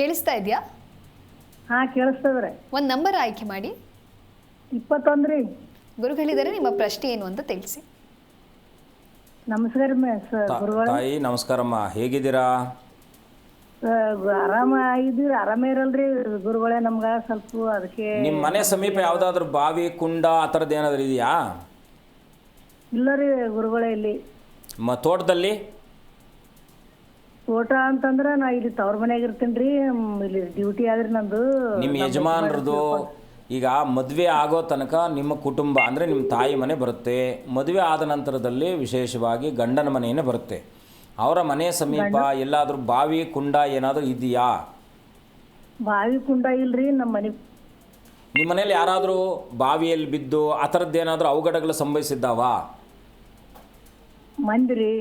ಕೇಳಿಸ್ತಾ ಇದೆಯಾ? ಹಾ, ಕೇಳಿಸ್ತದ್ರಿ. ಒಂದು ನಂಬರ್ ಆಯ್ಕೆ ಮಾಡಿ. 21 ರೀ. ಗುರುಗಳಿದ್ದಾರೆ, ನಿಮ್ಮ ಪ್ರಶ್ನೆ ಏನು ಅಂತ ತಿಳಿಸಿ. ನಮಸ್ಕಾರ ಗುರುಗಳು. ತಾಯಿ ನಮಸ್ಕಾರಮ್ಮ, ಹೇಗಿದ್ದೀರಾ? ಆರಾಮ ಆಗಿದ್ದೀರಿ? ಆರಾಮ ಇರಲ್ರಿ ಗುರುಗಳೇ, ನಮ್ಗ ಸ್ವಲ್ಪ ಅದಕ್ಕೆ. ನಿಮ್ಮ ಮನೆ ಸಮೀಪ ಯಾವುದಾದ್ರೂ ಬಾವಿ, ಕುಂಡ ಆ ಥರದ್ದು ಏನಾದರೂ ಇದೆಯಾ? ಇಲ್ಲ ರೀ ಗುರುಗಳೇ. ಇಲ್ಲಿ ತೋಟದಲ್ಲಿ? ತೋಟ ಅಂತಂದ್ರೆ ನಾ ಇಲ್ಲಿ ತವ್ರ ಮನೆಯಾಗ ಇರ್ತೀನಿ ರೀ. ಇಲ್ಲಿ ಡ್ಯೂಟಿ ಆದ್ರಿ ನಂದು. ನಿಮ್ಮ ಯಜಮಾನ್ರದ್ದು ಈಗ ಮದುವೆ ಆಗೋ ತನಕ ನಿಮ್ಮ ಕುಟುಂಬ ಅಂದರೆ ನಿಮ್ಮ ತಾಯಿ ಮನೆ ಬರುತ್ತೆ. ಮದುವೆ ಆದ ನಂತರದಲ್ಲಿ ವಿಶೇಷವಾಗಿ ಗಂಡನ ಮನೆಯೇ ಬರುತ್ತೆ. ಅವರ ಮನೆ ಸಮೀಪ ಎಲ್ಲಾದರೂ ಬಾವಿ, ಕುಂಡ ಏನಾದರೂ ಇದೆಯಾ? ಬಾವಿ ಕುಂಡ ಇಲ್ರಿ ನಮ್ಮ ಮನೆ. ನಿಮ್ಮ ಮನೇಲಿ ಯಾರಾದರೂ ಬಾವಿಯಲ್ಲಿ ಬಿದ್ದು ಆ ಥರದ್ದು ಏನಾದರೂ ಅವಘಡಗಳು ಸಂಭವಿಸಿದ್ದಾವಾ? ಮಂದಿರಿ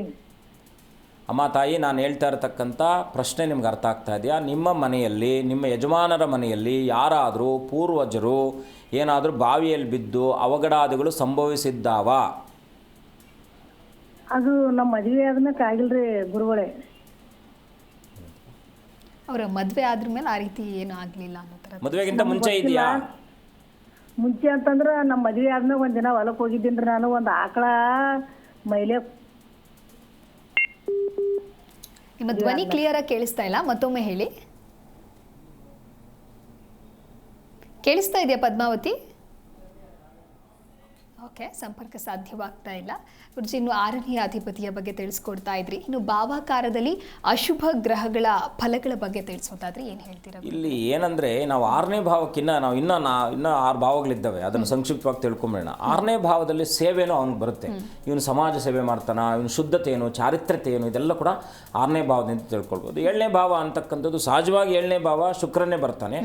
ಅಮ್ಮ ತಾಯಿ, ನಾನು ಹೇಳ್ತಾ ಇರತಕ್ಕಂಥ ಪ್ರಶ್ನೆ ನಿಮ್ಗೆ ಅರ್ಥ ಆಗ್ತಾ ಇದೆಯಾ? ನಿಮ್ಮ ಮನೆಯಲ್ಲಿ, ನಿಮ್ಮ ಯಜಮಾನರ ಮನೆಯಲ್ಲಿ ಯಾರಾದರೂ ಪೂರ್ವಜರು ಏನಾದರೂ ಬಾವಿಯಲ್ಲಿ ಬಿದ್ದು ಅವಘಡಾದಿಗಳು ಸಂಭವಿಸಿದ್ದಾವ? ಅದು ನಮ್ಮ ಮದುವೆ ಆದ್ಮೇಲೆ ಆಗಿಲ್ರಿ ಗುರುಗಳೇ. ಅವರ ಮದುವೆ ಆದ್ರ ಮೇಲೆ ಆ ರೀತಿ ಏನು ಆಗಲಿಲ್ಲ ಅನ್ನೋ ಥರ. ಮದುವೆಗಿಂತ ಮುಂಚೆ ಇದೆಯಾ? ಮುಂಚೆ ಅಂತಂದ್ರೆ ನಮ್ಮ ಮದುವೆ ಆದ್ಮೇಲೆ ಒಂದಿನ ಹೊಲಕ್ಕೆ ಹೋಗಿದ್ದೀನಿ ರೀ. ನಾನು ಒಂದು ಆಕಳ ಮೈಲೆ. ನಿಮ್ಮ ಧ್ವನಿ ಕ್ಲಿಯರ್ ಆಗಿ ಕೇಳಿಸ್ತಾ ಇಲ್ಲ, ಮತ್ತೊಮ್ಮೆ ಹೇಳಿ. ಕೇಳಿಸ್ತಾ ಇದೆಯಾ ಪದ್ಮಾವತಿ? ಓಕೆ, ಸಂಪರ್ಕ ಸಾಧ್ಯವಾಗ್ತಾ ಇಲ್ಲ. ಗುರುಜಿ, ಇನ್ನು 6ನೇ ಅಧಿಪತಿಯ ಬಗ್ಗೆ ತಿಳಿಸ್ಕೊಡ್ತಾ ಇದ್ರಿ. ಇನ್ನು ಭಾವಾಕಾರದಲ್ಲಿ ಅಶುಭ ಗ್ರಹಗಳ ಫಲಗಳ ಬಗ್ಗೆ ತಿಳಿಸೋದಾದ್ರೆ ಏನು ಹೇಳ್ತೀರಾ? ಇಲ್ಲಿ ಏನಂದರೆ, ನಾವು 6ನೇ ಭಾವಕ್ಕಿನ್ನ ನಾವು ಇನ್ನೂ 6 ಭಾವಗಳಿದ್ದಾವೆ, ಅದನ್ನು ಸಂಕ್ಷಿಪ್ತವಾಗಿ ತಿಳ್ಕೊಂಬೇಡ. 6ನೇ ಭಾವದಲ್ಲಿ ಸೇವೆನೂ ಅವ್ನಿಗೆ ಬರುತ್ತೆ. ಇವನು ಸಮಾಜ ಸೇವೆ ಮಾಡ್ತಾನೆ, ಇವನು ಶುದ್ಧತೆ ಏನು, ಚಾರಿತ್ರ್ಯತೆ ಏನು, ಇದೆಲ್ಲ ಕೂಡ 6ನೇ ಭಾವದಿಂದ ತಿಳ್ಕೊಳ್ಬೋದು. 7ನೇ ಭಾವ ಅಂತಕ್ಕಂಥದ್ದು ಸಹಜವಾಗಿ 7ನೇ ಭಾವ ಶುಕ್ರನೇ ಬರ್ತಾನೆ.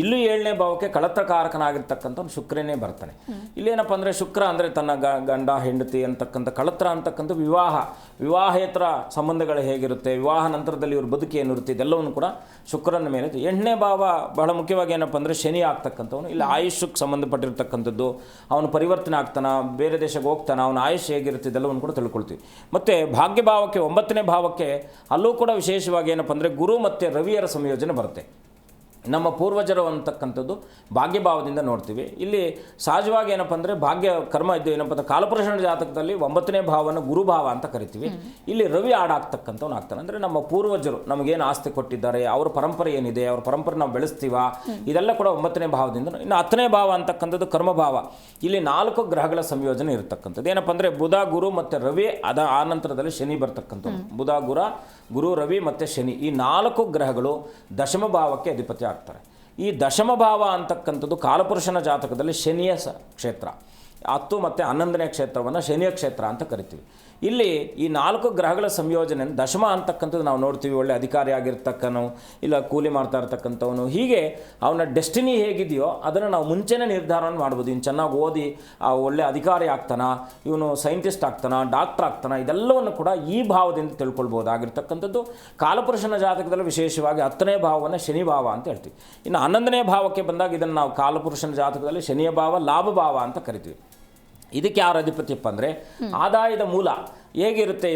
ಇಲ್ಲೂ 7ನೇ ಭಾವಕ್ಕೆ ಕಳತ್ರಕಾರಕನಾಗಿರ್ತಕ್ಕಂಥ ಶುಕ್ರನೇ ಬರ್ತಾನೆ. ಇಲ್ಲೇನಪ್ಪ ಅಂದರೆ, ಶುಕ್ರ ಅಂದರೆ ತನ್ನ ಗಂಡ ಹೆಂಡತಿ ಅಂತಕ್ಕಂಥ, ಕಳತ್ರ ಅಂತಕ್ಕಂಥ ವಿವಾಹೇತರ ಸಂಬಂಧಗಳು ಹೇಗಿರುತ್ತೆ, ವಿವಾಹ ನಂತರದಲ್ಲಿ ಇವ್ರ ಬದುಕು ಏನಿರುತ್ತೆ, ಇದೆಲ್ಲವನ್ನು ಕೂಡ ಶುಕ್ರನ ಮೇಲೆ. 8ನೇ ಭಾವ ಬಹಳ ಮುಖ್ಯವಾಗಿ ಏನಪ್ಪ ಅಂದರೆ ಶನಿ ಆಗ್ತಕ್ಕಂಥವನು. ಇಲ್ಲಿ ಆಯುಷ್ಯಕ್ಕೆ ಸಂಬಂಧಪಟ್ಟಿರ್ತಕ್ಕಂಥದ್ದು, ಅವನು ಪರಿವರ್ತನೆ ಆಗ್ತಾನೆ, ಬೇರೆ ದೇಶಕ್ಕೆ ಹೋಗ್ತಾನೆ, ಅವನ ಆಯುಷ್ ಹೇಗಿರುತ್ತೆ ಇದೆಲ್ಲವನ್ನು ಕೂಡ ತಿಳ್ಕೊಳ್ತೀವಿ. ಮತ್ತು ಭಾಗ್ಯಭಾವಕ್ಕೆ 9ನೇ ಭಾವಕ್ಕೆ ಅಲ್ಲೂ ಕೂಡ ವಿಶೇಷವಾಗಿ ಏನಪ್ಪ ಅಂದರೆ ಗುರು ಮತ್ತು ರವಿಯರ ಸಂಯೋಜನೆ ಬರುತ್ತೆ. ನಮ್ಮ ಪೂರ್ವಜರು ಅಂತಕ್ಕಂಥದ್ದು ಭಾಗ್ಯಭಾವದಿಂದ ನೋಡ್ತೀವಿ. ಇಲ್ಲಿ ಸಹಜವಾಗಿ ಏನಪ್ಪ ಅಂದರೆ ಭಾಗ್ಯ ಕರ್ಮ ಇದ್ದು ಏನಪ್ಪ ಅಂದರೆ ಕಾಲಪುರುಷನ ಜಾತಕದಲ್ಲಿ 9ನೇ ಭಾವನ ಗುರುಭಾವ ಅಂತ ಕರಿತೀವಿ. ಇಲ್ಲಿ ರವಿ ಆಡಾಗ್ತಕ್ಕಂಥವ್ನು ಆಗ್ತಾನೆ. ಅಂದರೆ ನಮ್ಮ ಪೂರ್ವಜರು ನಮಗೇನು ಆಸ್ತಿ ಕೊಟ್ಟಿದ್ದಾರೆ, ಅವ್ರ ಪರಂಪರೆ ಏನಿದೆ, ಅವ್ರ ಪರಂಪರೆ ನಾವು ಬೆಳೆಸ್ತೀವ, ಇದೆಲ್ಲ ಕೂಡ 9ನೇ ಭಾವದಿಂದ. ಇನ್ನು 10ನೇ ಭಾವ ಅಂತಕ್ಕಂಥದ್ದು ಕರ್ಮಭಾವ. ಇಲ್ಲಿ 4 ಗ್ರಹಗಳ ಸಂಯೋಜನೆ ಇರತಕ್ಕಂಥದ್ದು. ಏನಪ್ಪ ಅಂದರೆ ಬುಧ, ಗುರು ಮತ್ತು ರವಿ, ಆ ನಂತರದಲ್ಲಿ ಶನಿ ಬರ್ತಕ್ಕಂಥದ್ದು. ಬುಧ, ಗುರು, ರವಿ ಮತ್ತು ಶನಿ, ಈ 4 ಗ್ರಹಗಳು ದಶಮ ಭಾವಕ್ಕೆ ಅಧಿಪತಿ ಆಗ್ತಾರೆ. ಈ ದಶಮ ಭಾವ ಅಂತಕ್ಕಂಥದ್ದು ಕಾಲಪುರುಷನ ಜಾತಕದಲ್ಲಿ ಶನಿಯ ಕ್ಷೇತ್ರ. 10 ಮತ್ತು 11ನೇ ಕ್ಷೇತ್ರವನ್ನು ಶನಿಯ ಕ್ಷೇತ್ರ ಅಂತ ಕರಿತೀವಿ. ಇಲ್ಲಿ ಈ 4 ಗ್ರಹಗಳ ಸಂಯೋಜನೆ ದಶಮ ಅಂತಕ್ಕಂಥದ್ದು ನಾವು ನೋಡ್ತೀವಿ. ಒಳ್ಳೆ ಅಧಿಕಾರಿ ಆಗಿರ್ತಕ್ಕನು, ಇಲ್ಲ ಕೂಲಿ ಮಾಡ್ತಾ ಇರ್ತಕ್ಕಂಥವನು, ಹೀಗೆ ಅವನ ಡೆಸ್ಟಿನಿ ಹೇಗಿದೆಯೋ ಅದನ್ನು ನಾವು ಮುಂಚೆನೇ ನಿರ್ಧಾರ ಮಾಡ್ಬೋದು. ಇನ್ನು ಚೆನ್ನಾಗಿ ಓದಿ ಒಳ್ಳೆ ಅಧಿಕಾರಿ ಆಗ್ತಾನ, ಇವನು ಸೈಂಟಿಸ್ಟ್ ಆಗ್ತಾನ, ಡಾಕ್ಟರ್ ಆಗ್ತಾನ, ಇದೆಲ್ಲವನ್ನು ಕೂಡ ಈ ಭಾವದಿಂದ ತಿಳ್ಕೊಳ್ಬೋದಾಗಿರ್ತಕ್ಕಂಥದ್ದು. ಕಾಲಪುರುಷನ ಜಾತಕದಲ್ಲಿ ವಿಶೇಷವಾಗಿ 10ನೇ ಭಾವವನ್ನು ಶನಿ ಭಾವ ಅಂತ ಹೇಳ್ತೀವಿ. ಇನ್ನು 11ನೇ ಭಾವಕ್ಕೆ ಬಂದಾಗ ಇದನ್ನು ನಾವು ಕಾಲಪುರುಷನ ಜಾತಕದಲ್ಲಿ ಶನಿಯ ಭಾವ, ಲಾಭ ಭಾವ ಅಂತ ಕರಿತೀವಿ. ಇದಕ್ಕೆ ಯಾರು ಅಧಿಪತಿಯಪ್ಪ ಅಂದರೆ ಆದಾಯದ ಮೂಲ ಹೇಗಿರುತ್ತೆ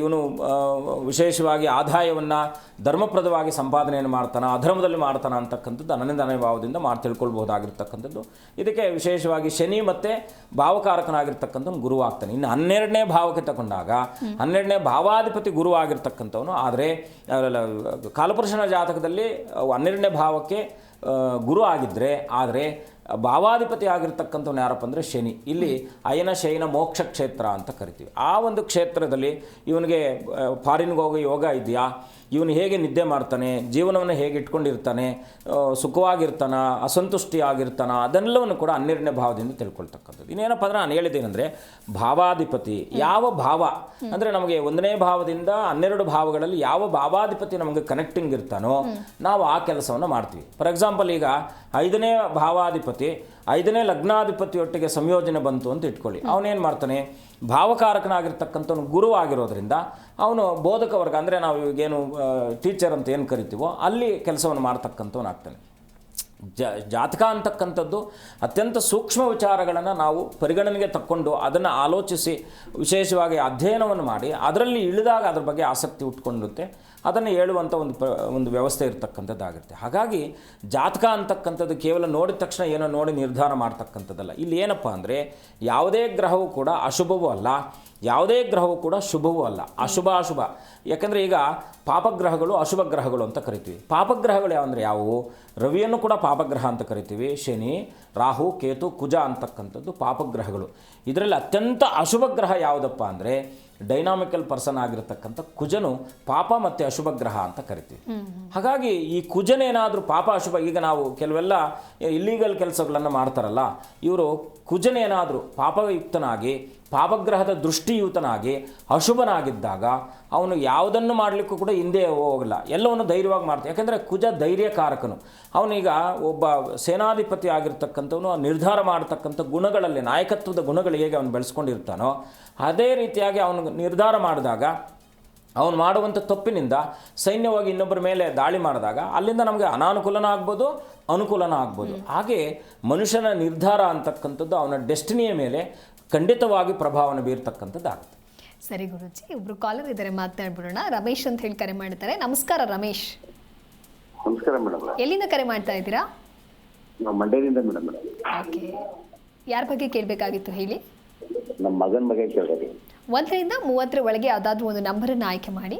ಇವನು ವಿಶೇಷವಾಗಿ ಆದಾಯವನ್ನು ಧರ್ಮಪ್ರದವಾಗಿ ಸಂಪಾದನೆಯನ್ನು ಮಾಡ್ತಾನೆ, ಅಧರ್ಮದಲ್ಲಿ ಮಾಡ್ತಾನೆ ಅಂತಕ್ಕಂಥದ್ದು 11ನೇ ಭಾವದಿಂದ ತಿಳ್ಕೊಳ್ಬಹುದಾಗಿರ್ತಕ್ಕಂಥದ್ದು. ಇದಕ್ಕೆ ವಿಶೇಷವಾಗಿ ಶನಿ ಮತ್ತು ಭಾವಕಾರಕನಾಗಿರ್ತಕ್ಕಂಥವ್ನು ಗುರು ಆಗ್ತಾನೆ. ಇನ್ನು 12ನೇ ಭಾವಕ್ಕೆ ತಗೊಂಡಾಗ 12ನೇ ಭಾವಾಧಿಪತಿ ಗುರು ಆಗಿರ್ತಕ್ಕಂಥವನು. ಆದರೆ ಕಾಲಪುರುಷನ ಜಾತಕದಲ್ಲಿ 12ನೇ ಭಾವಕ್ಕೆ ಗುರು ಆಗಿದ್ದರೆ, ಆದರೆ ಭಾವಾಧಿಪತಿ ಆಗಿರ್ತಕ್ಕಂಥವ್ನು ಯಾರಪ್ಪ ಅಂದರೆ ಶನಿ. ಇಲ್ಲಿ ಅಯನ ಶಯನ ಮೋಕ್ಷ ಕ್ಷೇತ್ರ ಅಂತ ಕರಿತೀವಿ. ಆ ಒಂದು ಕ್ಷೇತ್ರದಲ್ಲಿ ಇವನಿಗೆ ಫಾರಿನ್ಗೆ ಹೋಗೋ ಯೋಗ ಇದೆಯಾ, ಇವನು ಹೇಗೆ ನಿದ್ದೆ ಮಾಡ್ತಾನೆ, ಜೀವನವನ್ನು ಹೇಗೆ ಇಟ್ಕೊಂಡಿರ್ತಾನೆ, ಸುಖವಾಗಿರ್ತಾನ, ಅಸಂತುಷ್ಟಿ ಆಗಿರ್ತಾನ, ಅದೆಲ್ಲವನ್ನು ಕೂಡ 12ನೇ ಭಾವದಿಂದ ತಿಳ್ಕೊಳ್ತಕ್ಕಂಥದ್ದು. ಇನ್ನೇನಪ್ಪ ಅಂದರೆ ನಾನು ಹೇಳಿದ್ದೇನೆಂದರೆ ಭಾವಾಧಿಪತಿ ಯಾವ ಭಾವ ಅಂದರೆ ನಮಗೆ 1ನೇ ಭಾವದಿಂದ 12 ಭಾವಗಳಲ್ಲಿ ಯಾವ ಭಾವಾಧಿಪತಿ ನಮಗೆ ಕನೆಕ್ಟಿಂಗ್ ಇರ್ತಾನೋ ನಾವು ಆ ಕೆಲಸವನ್ನು ಮಾಡ್ತೀವಿ. ಫಾರ್ ಎಕ್ಸಾಂಪಲ್, ಈಗ 5ನೇ ಭಾವಾಧಿಪತಿ 5ನೇ ಲಗ್ನಾಧಿಪತಿಯೊಟ್ಟಿಗೆ ಸಂಯೋಜನೆ ಬಂತು ಅಂತ ಇಟ್ಕೊಳ್ಳಿ. ಅವನೇನು ಮಾಡ್ತಾನೆ, ಭಾವಕಾರಕನಾಗಿರ್ತಕ್ಕಂಥವ್ನು ಗುರು ಆಗಿರೋದ್ರಿಂದ ಅವನು ಬೋಧಕ ವರ್ಗ ಅಂದರೆ ನಾವು ಈಗೇನು ಟೀಚರ್ ಅಂತ ಏನು ಕರಿತೀವೋ ಅಲ್ಲಿ ಕೆಲಸವನ್ನು ಮಾಡ್ತಕ್ಕಂಥವ್ನು ಆಗ್ತಾನೆ. ಜಾತಕ ಅಂತಕ್ಕಂಥದ್ದು ಅತ್ಯಂತ ಸೂಕ್ಷ್ಮ ವಿಚಾರಗಳನ್ನು ನಾವು ಪರಿಗಣನೆಗೆ ತಕ್ಕೊಂಡು ಅದನ್ನು ಆಲೋಚಿಸಿ ವಿಶೇಷವಾಗಿ ಅಧ್ಯಯನವನ್ನು ಮಾಡಿ ಅದರಲ್ಲಿ ಇಳಿದಾಗ ಅದ್ರ ಬಗ್ಗೆ ಆಸಕ್ತಿ ಉಟ್ಕೊಂಡುತ್ತೆ, ಅದನ್ನು ಹೇಳುವಂಥ ಒಂದು ವ್ಯವಸ್ಥೆ ಇರತಕ್ಕಂಥದ್ದಾಗುತ್ತೆ. ಹಾಗಾಗಿ ಜಾತಕ ಅಂತಕ್ಕಂಥದ್ದು ಕೇವಲ ನೋಡಿದ ತಕ್ಷಣ ಏನೋ ನೋಡಿ ನಿರ್ಧಾರ ಮಾಡ್ತಕ್ಕಂಥದ್ದಲ್ಲ. ಇಲ್ಲಿ ಏನಪ್ಪ ಅಂದರೆ ಯಾವುದೇ ಗ್ರಹವೂ ಕೂಡ ಅಶುಭವೂ ಅಲ್ಲ, ಯಾವುದೇ ಗ್ರಹವೂ ಕೂಡ ಶುಭವೂ ಅಲ್ಲ. ಅಶುಭ ಯಾಕಂದರೆ ಈಗ ಪಾಪಗ್ರಹಗಳು ಅಶುಭ ಗ್ರಹಗಳು ಅಂತ ಕರಿತೀವಿ. ಪಾಪಗ್ರಹಗಳು ಯಾವಂದರೆ ಯಾವುವು? ರವಿಯನ್ನು ಕೂಡ ಪಾಪಗ್ರಹ ಅಂತ ಕರಿತೀವಿ. ಶನಿ, ರಾಹು, ಕೇತು, ಕುಜ ಅಂತಕ್ಕಂಥದ್ದು ಪಾಪಗ್ರಹಗಳು. ಇದರಲ್ಲಿ ಅತ್ಯಂತ ಅಶುಭ ಗ್ರಹ ಯಾವುದಪ್ಪ ಅಂದರೆ ಡೈನಾಮಿಕಲ್ ಪರ್ಸನ್ ಆಗಿರತಕ್ಕಂಥ ಕುಜನು ಪಾಪ ಮತ್ತು ಅಶುಭ ಗ್ರಹ ಅಂತ ಕರಿತೀವಿ. ಹಾಗಾಗಿ ಈ ಕುಜನೇನಾದರೂ ಪಾಪ ಅಶುಭ, ಈಗ ನಾವು ಕೆಲವೆಲ್ಲ ಇಲ್ಲೀಗಲ್ ಕೆಲಸಗಳನ್ನು ಮಾಡ್ತಾರಲ್ಲ, ಇವರು ಕುಜನೇನಾದರೂ ಪಾಪಯುಕ್ತನಾಗಿ ಪಾಪಗ್ರಹದ ದೃಷ್ಟಿಯುತನಾಗಿ ಅಶುಭನಾಗಿದ್ದಾಗ ಅವನು ಯಾವುದನ್ನು ಮಾಡಲಿಕ್ಕೂ ಕೂಡ ಹಿಂದೆ ಹೋಗಲ್ಲ, ಎಲ್ಲವನ್ನು ಧೈರ್ಯವಾಗಿ ಮಾಡ್ತಾನೆ. ಯಾಕೆಂದರೆ ಕುಜ ಧೈರ್ಯಕಾರಕನು. ಅವನೀಗ ಒಬ್ಬ ಸೇನಾಧಿಪತಿ ಆಗಿರ್ತಕ್ಕಂಥವನು ನಿರ್ಧಾರ ಮಾಡತಕ್ಕಂಥ ಗುಣಗಳಲ್ಲಿ ನಾಯಕತ್ವದ ಗುಣಗಳು ಹೇಗೆ ಅವನು ಬೆಳೆಸ್ಕೊಂಡಿರ್ತಾನೋ ಅದೇ ರೀತಿಯಾಗಿ ಅವನು ನಿರ್ಧಾರ ಮಾಡಿದಾಗ ಅವನು ಮಾಡುವಂಥ ತಪ್ಪಿನಿಂದ ಸೈನ್ಯವಾಗಿ ಇನ್ನೊಬ್ಬರ ಮೇಲೆ ದಾಳಿ ಮಾಡಿದಾಗ ಅಲ್ಲಿಂದ ನಮಗೆ ಅನಾನುಕೂಲನ ಆಗ್ಬೋದು, ಅನುಕೂಲನ ಆಗ್ಬೋದು. ಹಾಗೆ ಮನುಷ್ಯನ ನಿರ್ಧಾರ ಅಂತಕ್ಕಂಥದ್ದು ಅವನ ಡೆಸ್ಟಿನಿಯ ಮೇಲೆ ಖಂಡಿತವಾಗಿ ಪ್ರಭಾವನ ಬೀರ್ತಕ್ಕಂಥದ್ದಾಗುತ್ತೆ. ಸರಿ ಗುರುಜಿ, ಒಬ್ರು ಕಾಲರ್ ಇದ್ದಾರೆ, ಮಾತನಾಡ್ಬಿಡೋಣ. ರಮೇಶ್ ಅಂತ ಹೇಳಿ ಕರೆ ಮಾಡಿದ್ದಾರೆ. ನಮಸ್ಕಾರ ರಮೇಶ್. ನಮಸ್ಕಾರ ಮೇಡಮ್. ಎಲ್ಲಿಂದ ಕರೆ ಮಾಡ್ತಾ ಇದ್ದೀರಾ? ನಾವು ಮಂಡ್ಯದಿಂದ ಮೇಡಮ್. ಓಕೆ, ಯಾರ ಬಗ್ಗೆ ಕೇಳಬೇಕಾಗಿತ್ತು ಹೇಳಿ? ನಮ್ಮ ಮಗನ ಬಗ್ಗೆ ಕೇಳಿದ್ರಿ. 1 ರಿಂದ 30 ಒಳಗೆ ಯಾವುದಾದ್ರೂ ಒಂದು ನಂಬರನ್ನು ಆಯ್ಕೆ ಮಾಡಿ.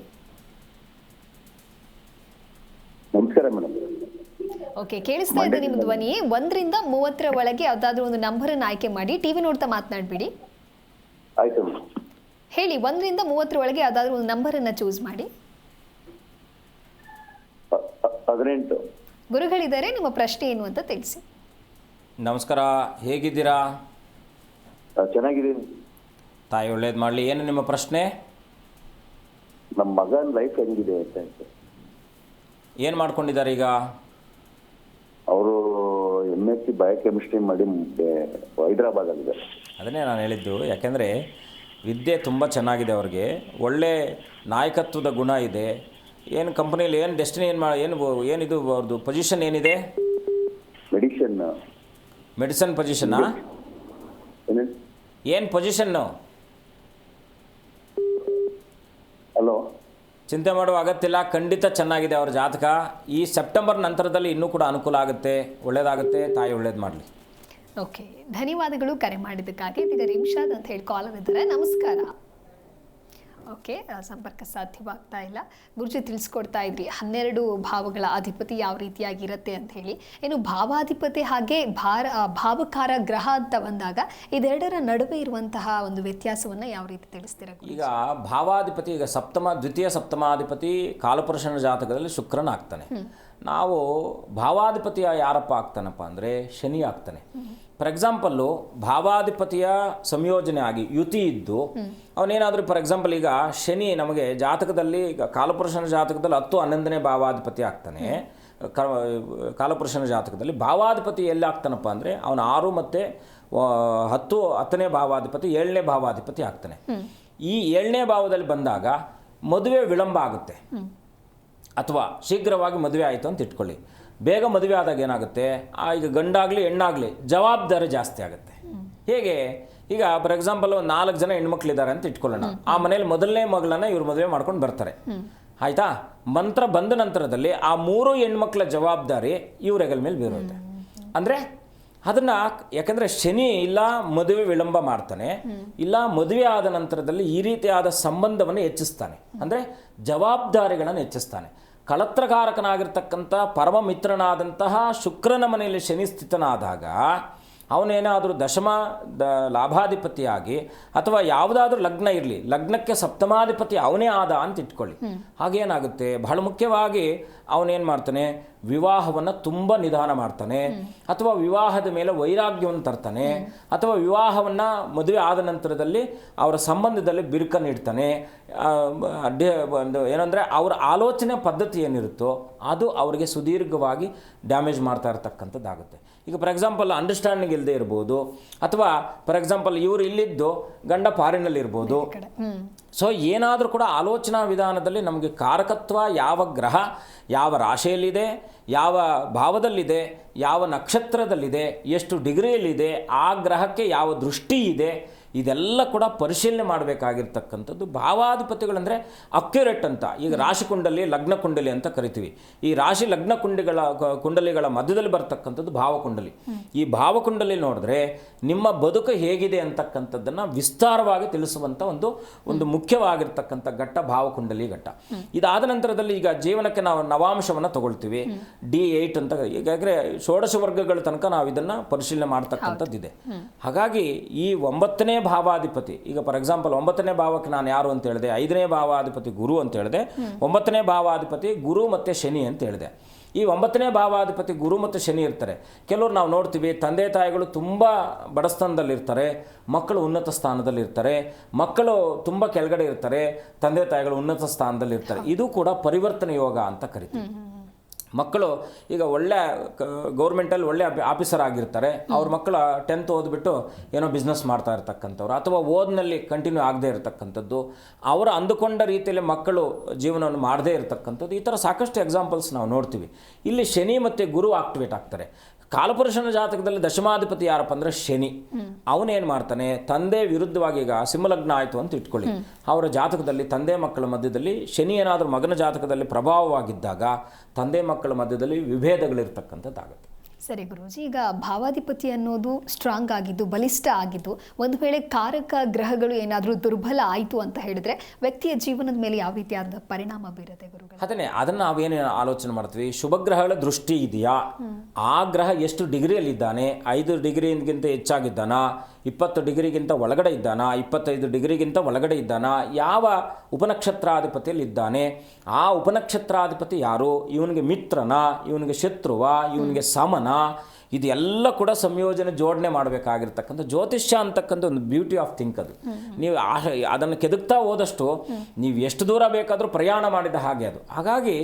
ನಮಸ್ಕಾರ ಮೇಡಮ್. ಓಕೆ, ಕೇಳಿಸ್ತಾ ಇದೆ ನಿಮ್ಮ ಧ್ವನಿ. 1 ರಿಂದ 30 ಒಳಗೆ ಯಾವುದಾದ್ರೂ ಒಂದು ನಂಬರನ್ನು ಆಯ್ಕೆ ಮಾಡಿ. ಟಿವಿ ನೋಡ್ತಾ ಮಾತನಾಡಬೇಡಿ. ಆಯ್ತು ಮೇಡಮ್. ಹೇಳಿ, 1 ರಿಂದ 30 ಒಳಗೆ ಯಾವುದಾದ್ರೂ ಒಂದು ನಂಬರನ್ನು ಚೂಸ್ ಮಾಡಿ. 18. ಗುರುಗಳಿದ್ದಾರೆ, ನಿಮ್ಮ ಪ್ರಶ್ನೆ ಏನು ಅಂತ ತಿಳಿಸಿ. ನಮಸ್ಕಾರ, ಹೇಗಿದ್ದೀರಾ? ಚೆನ್ನಾಗಿದ್ದೀನಿ. ತಾಯಿ ಒಳ್ಳೇದು ಮಾಡಲಿ. ಏನು ನಿಮ್ಮ ಪ್ರಶ್ನೆ? ನಮ್ಮ ಮಗನ ಲೈಫ್ ಹೆಂಗಿದೆ ಅಂತ. ಏನು ಮಾಡ್ಕೊಂಡಿದ್ದಾರೆ ಈಗ? ಅವರು MSc ಬಯೋಕೆಮಿಸ್ಟ್ರಿ ಮಾಡಿ ಹೈದರಾಬಾದಲ್ಲಿದೆ. ಅದನ್ನೇ ನಾನು ಹೇಳಿದ್ದು. ಯಾಕೆಂದರೆ ವಿದ್ಯೆ ತುಂಬ ಚೆನ್ನಾಗಿದೆ ಅವ್ರಿಗೆ, ಒಳ್ಳೆ ನಾಯಕತ್ವದ ಗುಣ ಇದೆ. ಏನು ಕಂಪ್ನಿಯಲ್ಲಿ ಏನು ಡೆಸ್ಟಿನಿ ಏನಿದು ಅವ್ರದ್ದು ಪೊಸಿಷನ್ ಏನಿದೆ? ಮೆಡಿಸನ್ ಪೊಸಿಷನ್ನಾ? ಏನು ಪೊಸಿಷನ್ನು? ಹಲೋ. ಚಿಂತೆ ಮಾಡುವ ಅಗತ್ಯ ಇಲ್ಲ, ಖಂಡಿತ ಚೆನ್ನಾಗಿದೆ ಅವ್ರ ಜಾತಕ. ಈ ಸೆಪ್ಟೆಂಬರ್ ನಂತರದಲ್ಲಿ ಇನ್ನೂ ಕೂಡ ಅನುಕೂಲ ಆಗುತ್ತೆ, ಒಳ್ಳೆಯದಾಗುತ್ತೆ. ತಾಯಿ ಒಳ್ಳೇದು ಮಾಡಲಿ. ಓಕೆ, ಧನ್ಯವಾದಗಳು ಕರೆ ಮಾಡಿದ್ದಕ್ಕಾಗಿ. ಇದೀಗ ರಿಮ್ಶಾದ್ ಅಂತ ಹೇಳಿ ಕಾಲರ್ ಇದ್ದಾರೆ. ನಮಸ್ಕಾರ. ಓಕೆ, ಸಂಪರ್ಕ ಸಾಧ್ಯವಾಗ್ತಾ ಇಲ್ಲ. ಗುರುಜಿ ತಿಳಿಸ್ಕೊಡ್ತಾ ಇದ್ರಿ 12 ಭಾವಗಳ ಅಧಿಪತಿ ಯಾವ ರೀತಿಯಾಗಿರುತ್ತೆ ಅಂತ ಹೇಳಿ. ಇನ್ನು ಭಾವಾಧಿಪತಿ ಹಾಗೆ ಭಾವಕಾರ ಗ್ರಹ ಅಂತ ಬಂದಾಗ ಇದೆರಡರ ನಡುವೆ ಇರುವಂತಹ ಒಂದು ವ್ಯತ್ಯಾಸವನ್ನು ಯಾವ ರೀತಿ ತಿಳಿಸ್ತೀರಾ? ಈಗ ಭಾವಾಧಿಪತಿ, ಈಗ ದ್ವಿತೀಯ ಸಪ್ತಮಾಧಿಪತಿ ಕಾಲಪುರುಷನ ಜಾತಕದಲ್ಲಿ ಶುಕ್ರನ ಆಗ್ತಾನೆ. ನಾವು ಭಾವಾಧಿಪತಿಯ ಯಾರಪ್ಪ ಆಗ್ತಾನಪ್ಪ ಅಂದರೆ ಶನಿ ಆಗ್ತಾನೆ. ಫಾರ್ ಎಕ್ಸಾಂಪಲ್ಲು ಭಾವಾಧಿಪತಿಯ ಸಂಯೋಜನೆ ಆಗಿ ಯುತಿ ಇದ್ದು ಅವನೇನಾದರೂ ಫಾರ್ ಎಕ್ಸಾಂಪಲ್ ಈಗ ಶನಿ ನಮಗೆ ಜಾತಕದಲ್ಲಿ, ಈಗ ಕಾಲಪುರುಷನ ಜಾತಕದಲ್ಲಿ 10, 11ನೇ ಭಾವಾಧಿಪತಿ ಆಗ್ತಾನೆ. ಕಾಲಪುರುಷನ ಜಾತಕದಲ್ಲಿ ಭಾವಾಧಿಪತಿ ಎಲ್ಲಿ ಆಗ್ತಾನಪ್ಪ ಅಂದರೆ ಅವನು 6 ಮತ್ತು 10, 10ನೇ ಭಾವಾಧಿಪತಿ 7ನೇ ಭಾವಾಧಿಪತಿ ಆಗ್ತಾನೆ. ಈ 7ನೇ ಭಾವದಲ್ಲಿ ಬಂದಾಗ ಮದುವೆ ವಿಳಂಬ ಆಗುತ್ತೆ, ಅಥವಾ ಶೀಘ್ರವಾಗಿ ಮದುವೆ ಆಯಿತು ಅಂತ ಇಟ್ಕೊಳ್ಳಿ. ಬೇಗ ಮದುವೆ ಆದಾಗ ಏನಾಗುತ್ತೆ, ಈಗ ಗಂಡಾಗಲಿ ಹೆಣ್ಣಾಗಲಿ ಜವಾಬ್ದಾರಿ ಜಾಸ್ತಿ ಆಗುತ್ತೆ. ಹೇಗೆ? ಈಗ ಫಾರ್ ಎಕ್ಸಾಂಪಲ್ 4 ಜನ ಹೆಣ್ಮಕ್ಳಿದ್ದಾರೆ ಅಂತ ಇಟ್ಕೊಳ್ಳೋಣ. ಆ ಮನೇಲಿ ಮೊದಲನೇ ಮಗಳನ್ನ ಇವ್ರು ಮದುವೆ ಮಾಡ್ಕೊಂಡು ಬರ್ತಾರೆ, ಆಯಿತಾ? ಮಂತ್ರ ಬಂದ ನಂತರದಲ್ಲಿ ಆ 3 ಹೆಣ್ಮಕ್ಳ ಜವಾಬ್ದಾರಿ ಇವ್ರ ಹೆಗಲ ಮೇಲೆ ಬೀರುತ್ತೆ. ಅಂದರೆ ಅದನ್ನು, ಯಾಕಂದರೆ ಶನಿ ಇಲ್ಲ ಮದುವೆ ವಿಳಂಬ ಮಾಡ್ತಾನೆ, ಇಲ್ಲ ಮದುವೆ ಆದ ನಂತರದಲ್ಲಿ ಈ ರೀತಿಯಾದ ಸಂಬಂಧವನ್ನು ಹೆಚ್ಚಿಸ್ತಾನೆ, ಅಂದರೆ ಜವಾಬ್ದಾರಿಗಳನ್ನು ಹೆಚ್ಚಿಸ್ತಾನೆ. ಕಳತ್ರಕಾರಕನಾಗಿರ್ತಕ್ಕಂಥ ಪರಮ ಮಿತ್ರನಾದಂತಹ ಶುಕ್ರನ ಮನೆಯಲ್ಲಿ ಶನಿ ಸ್ಥಿತನಾದಾಗ ಅವನೇನಾದರೂ ಲಾಭಾಧಿಪತಿಯಾಗಿ ಅಥವಾ ಯಾವುದಾದ್ರೂ ಲಗ್ನ ಇರಲಿ, ಲಗ್ನಕ್ಕೆ ಸಪ್ತಮಾಧಿಪತಿ ಅವನೇ ಆದ ಅಂತ ಇಟ್ಕೊಳ್ಳಿ. ಹಾಗೇನಾಗುತ್ತೆ, ಬಹಳ ಮುಖ್ಯವಾಗಿ ಅವನೇನು ಮಾಡ್ತಾನೆ, ವಿವಾಹವನ್ನು ತುಂಬ ನಿಧಾನ ಮಾಡ್ತಾನೆ, ಅಥವಾ ವಿವಾಹದ ಮೇಲೆ ವೈರಾಗ್ಯವನ್ನು ತರ್ತಾನೆ, ಅಥವಾ ವಿವಾಹವನ್ನು ಮದುವೆ ಆದ ನಂತರದಲ್ಲಿ ಅವರ ಸಂಬಂಧದಲ್ಲಿ ಬಿರುಕ ನೀಡ್ತಾನೆ. ಒಂದು ಏನಂದರೆ ಅವರ ಆಲೋಚನೆ ಪದ್ಧತಿ ಏನಿರುತ್ತೋ ಅದು ಅವರಿಗೆ ಸುದೀರ್ಘವಾಗಿ ಡ್ಯಾಮೇಜ್ ಮಾಡ್ತಾ ಇರ್ತಕ್ಕಂಥದ್ದಾಗುತ್ತೆ. ಈಗ ಫಾರ್ ಎಕ್ಸಾಂಪಲ್ ಅಂಡರ್ಸ್ಟ್ಯಾಂಡಿಂಗ್ ಇಲ್ಲದೆ ಇರ್ಬೋದು, ಅಥವಾ ಫಾರ್ ಎಕ್ಸಾಂಪಲ್ ಇವರು ಇಲ್ಲಿದ್ದು ಗಂಡ ಫಾರಿನಲ್ಲಿ ಇರ್ಬೋದು. ಸೊ ಏನಾದರೂ ಕೂಡ ಆಲೋಚನಾ ವಿಧಾನದಲ್ಲಿ ನಮಗೆ ಕಾರಕತ್ವ ಯಾವ ಗ್ರಹ ಯಾವ ರಾಶಿಯಲ್ಲಿದೆ, ಯಾವ ಭಾವದಲ್ಲಿದೆ, ಯಾವ ನಕ್ಷತ್ರದಲ್ಲಿದೆ, ಎಷ್ಟು ಡಿಗ್ರಿಯಲ್ಲಿದೆ, ಆ ಗ್ರಹಕ್ಕೆ ಯಾವ ದೃಷ್ಟಿ ಇದೆ, ಇದೆಲ್ಲ ಕೂಡ ಪರಿಶೀಲನೆ ಮಾಡಬೇಕಾಗಿರ್ತಕ್ಕಂಥದ್ದು. ಭಾವಾಧಿಪತಿಗಳಂದರೆ ಅಕ್ಯುರೇಟ್ ಅಂತ. ಈಗ ರಾಶಿ ಕುಂಡಲಿ, ಲಗ್ನ ಕುಂಡಲಿ ಅಂತ ಕರಿತೀವಿ. ಈ ರಾಶಿ ಲಗ್ನ ಕುಂಡಲಿಗಳ ಮಧ್ಯದಲ್ಲಿ ಬರ್ತಕ್ಕಂಥದ್ದು ಭಾವಕುಂಡಲಿ. ಈ ಭಾವಕುಂಡಲಿ ನೋಡಿದ್ರೆ ನಿಮ್ಮ ಬದುಕು ಹೇಗಿದೆ ಅಂತಕ್ಕಂಥದ್ದನ್ನು ವಿಸ್ತಾರವಾಗಿ ತಿಳಿಸುವಂಥ ಒಂದು ಮುಖ್ಯವಾಗಿರ್ತಕ್ಕಂಥ ಘಟ್ಟ ಭಾವಕುಂಡಲಿ ಘಟ್ಟ. ಇದಾದ ನಂತರದಲ್ಲಿ ಈಗ ಜೀವನಕ್ಕೆ ನಾವು ನವಾಂಶವನ್ನು ತಗೊಳ್ತೀವಿ, D8 ಅಂತ. ಈಗಾಗಲೇ ಷೋಡಶ ವರ್ಗಗಳ ತನಕ ನಾವು ಇದನ್ನು ಪರಿಶೀಲನೆ ಮಾಡ್ತಕ್ಕಂಥದ್ದಿದೆ. ಹಾಗಾಗಿ ಈ 9ನೇ ಭಾವಾಧಿಪತಿ, ಈಗ ಫಾರ್ ಎಕ್ಸಾಂಪಲ್ 9ನೇ ಭಾವಕ್ಕೆ ನಾನು ಯಾರು ಅಂತ ಹೇಳಿದೆ, 5ನೇ ಭಾವಾಧಿಪತಿ ಗುರು ಅಂತ ಹೇಳಿದೆ, 9ನೇ ಭಾವಾಧಿಪತಿ ಗುರು ಮತ್ತು ಶನಿ ಅಂತ ಹೇಳಿದೆ. ಈ 9ನೇ ಭಾವಾಧಿಪತಿ ಗುರು ಮತ್ತು ಶನಿ ಇರ್ತಾರೆ. ಕೆಲವರು ನಾವು ನೋಡ್ತೀವಿ, ತಂದೆ ತಾಯಿಗಳು ತುಂಬ ಬಡಸ್ಥಾನದಲ್ಲಿರ್ತಾರೆ, ಮಕ್ಕಳು ಉನ್ನತ ಸ್ಥಾನದಲ್ಲಿರ್ತಾರೆ, ಮಕ್ಕಳು ತುಂಬ ಕೆಳಗಡೆ ಇರ್ತಾರೆ, ತಂದೆ ತಾಯಿಗಳು ಉನ್ನತ ಸ್ಥಾನದಲ್ಲಿರ್ತಾರೆ. ಇದು ಕೂಡ ಪರಿವರ್ತನೆ ಯೋಗ ಅಂತ ಕರಿತೀವಿ. ಮಕ್ಕಳು ಈಗ ಒಳ್ಳೆ ಗೌರ್ಮೆಂಟಲ್ಲಿ ಒಳ್ಳೆ ಆಫೀಸರ್ ಆಗಿರ್ತಾರೆ, ಅವ್ರ ಮಕ್ಕಳು 10th ಓದ್ಬಿಟ್ಟು ಏನೋ ಬಿಸ್ನೆಸ್ ಮಾಡ್ತಾ ಇರ್ತಕ್ಕಂಥವ್ರು, ಅಥವಾ ಓದಿನಲ್ಲಿ ಕಂಟಿನ್ಯೂ ಆಗದೆ ಇರತಕ್ಕಂಥದ್ದು, ಅವರ ಅಂದುಕೊಂಡ ರೀತಿಯಲ್ಲಿ ಮಕ್ಕಳು ಜೀವನವನ್ನು ಮಾಡದೇ ಇರತಕ್ಕಂಥದ್ದು, ಈ ಥರ ಸಾಕಷ್ಟು ಎಕ್ಸಾಂಪಲ್ಸ್ ನಾವು ನೋಡ್ತೀವಿ. ಇಲ್ಲಿ ಶನಿ ಮತ್ತು ಗುರು ಆಕ್ಟಿವೇಟ್ ಆಗ್ತಾರೆ. ಕಾಲಪುರುಷನ ಜಾತಕದಲ್ಲಿ ದಶಮಾಧಿಪತಿ ಯಾರಪ್ಪ ಅಂದರೆ ಶನಿ. ಅವನೇನು ಮಾಡ್ತಾನೆ, ತಂದೆ ವಿರುದ್ಧವಾಗಿ, ಈಗ ಸಿಂಹಲಗ್ನ ಆಯಿತು ಅಂತ ಇಟ್ಕೊಳ್ಳಿ, ಅವರ ಜಾತಕದಲ್ಲಿ ತಂದೆ ಮಕ್ಕಳ ಮಧ್ಯದಲ್ಲಿ ಶನಿ ಏನಾದರೂ ಮಗನ ಜಾತಕದಲ್ಲಿ ಪ್ರಭಾವವಾಗಿದ್ದಾಗ ತಂದೆ ಮಕ್ಕಳ ಮಧ್ಯದಲ್ಲಿ ವಿಭೇದಗಳಿರ್ತಕ್ಕಂಥದ್ದಾಗುತ್ತೆ. ಸರಿ ಗುರೂಜಿ, ಈಗ ಭಾವಾಧಿಪತಿ ಅನ್ನೋದು ಸ್ಟ್ರಾಂಗ್ ಆಗಿದ್ದು, ಬಲಿಷ್ಠ ಆಗಿದ್ದು, ಒಂದು ವೇಳೆ ಕಾರಕ ಗ್ರಹಗಳು ಏನಾದರೂ ದುರ್ಬಲ ಆಯಿತು ಅಂತ ಹೇಳಿದ್ರೆ ವ್ಯಕ್ತಿಯ ಜೀವನದ ಮೇಲೆ ಯಾವ ರೀತಿಯಾದ ಪರಿಣಾಮ ಬೀರುತ್ತೆ ಗುರುಗಳು? ಅದನ್ನು ನಾವೇನು ಆಲೋಚನೆ ಮಾಡ್ತೀವಿ, ಶುಭಗ್ರಹಗಳ ದೃಷ್ಟಿ ಇದೆಯಾ, ಆ ಗ್ರಹ ಎಷ್ಟು ಡಿಗ್ರಿಯಲ್ಲಿದ್ದಾನೆ, 5 ಡಿಗ್ರಿಗಿಂತ ಹೆಚ್ಚಾಗಿದ್ದಾನಾ, 20 ಡಿಗ್ರಿಗಿಂತ ಒಳಗಡೆ ಇದ್ದಾನಾ, 25 ಡಿಗ್ರಿಗಿಂತ ಒಳಗಡೆ ಇದ್ದಾನಾ, ಯಾವ ಉಪನಕ್ಷತ್ರಾಧಿಪತಿಯಲ್ಲಿ ಇದ್ದಾನೆ, ಆ ಉಪನಕ್ಷತ್ರಾಧಿಪತಿ ಯಾರು, ಇವನಿಗೆ ಮಿತ್ರನ, ಇವನಿಗೆ ಶತ್ರುವ, ಇವನಿಗೆ ಸಮನ, ಇದೆಲ್ಲ ಕೂಡ ಸಂಯೋಜನೆ ಜೋಡಣೆ ಮಾಡಬೇಕಾಗಿರ್ತಕ್ಕಂಥ ಜ್ಯೋತಿಷ್ಯ ಅಂತಕ್ಕಂಥ ಒಂದು ಬ್ಯೂಟಿ ಆಫ್ ಥಿಂಕ್ ಅದು. ನೀವು ಅದನ್ನು ಕೆದಕ್ತಾ ಹೋದಷ್ಟು ನೀವು ಎಷ್ಟು ದೂರ ಬೇಕಾದರೂ ಪ್ರಯಾಣ ಮಾಡಿದ ಹಾಗೆ ಅದು. ಹಾಗಾಗಿ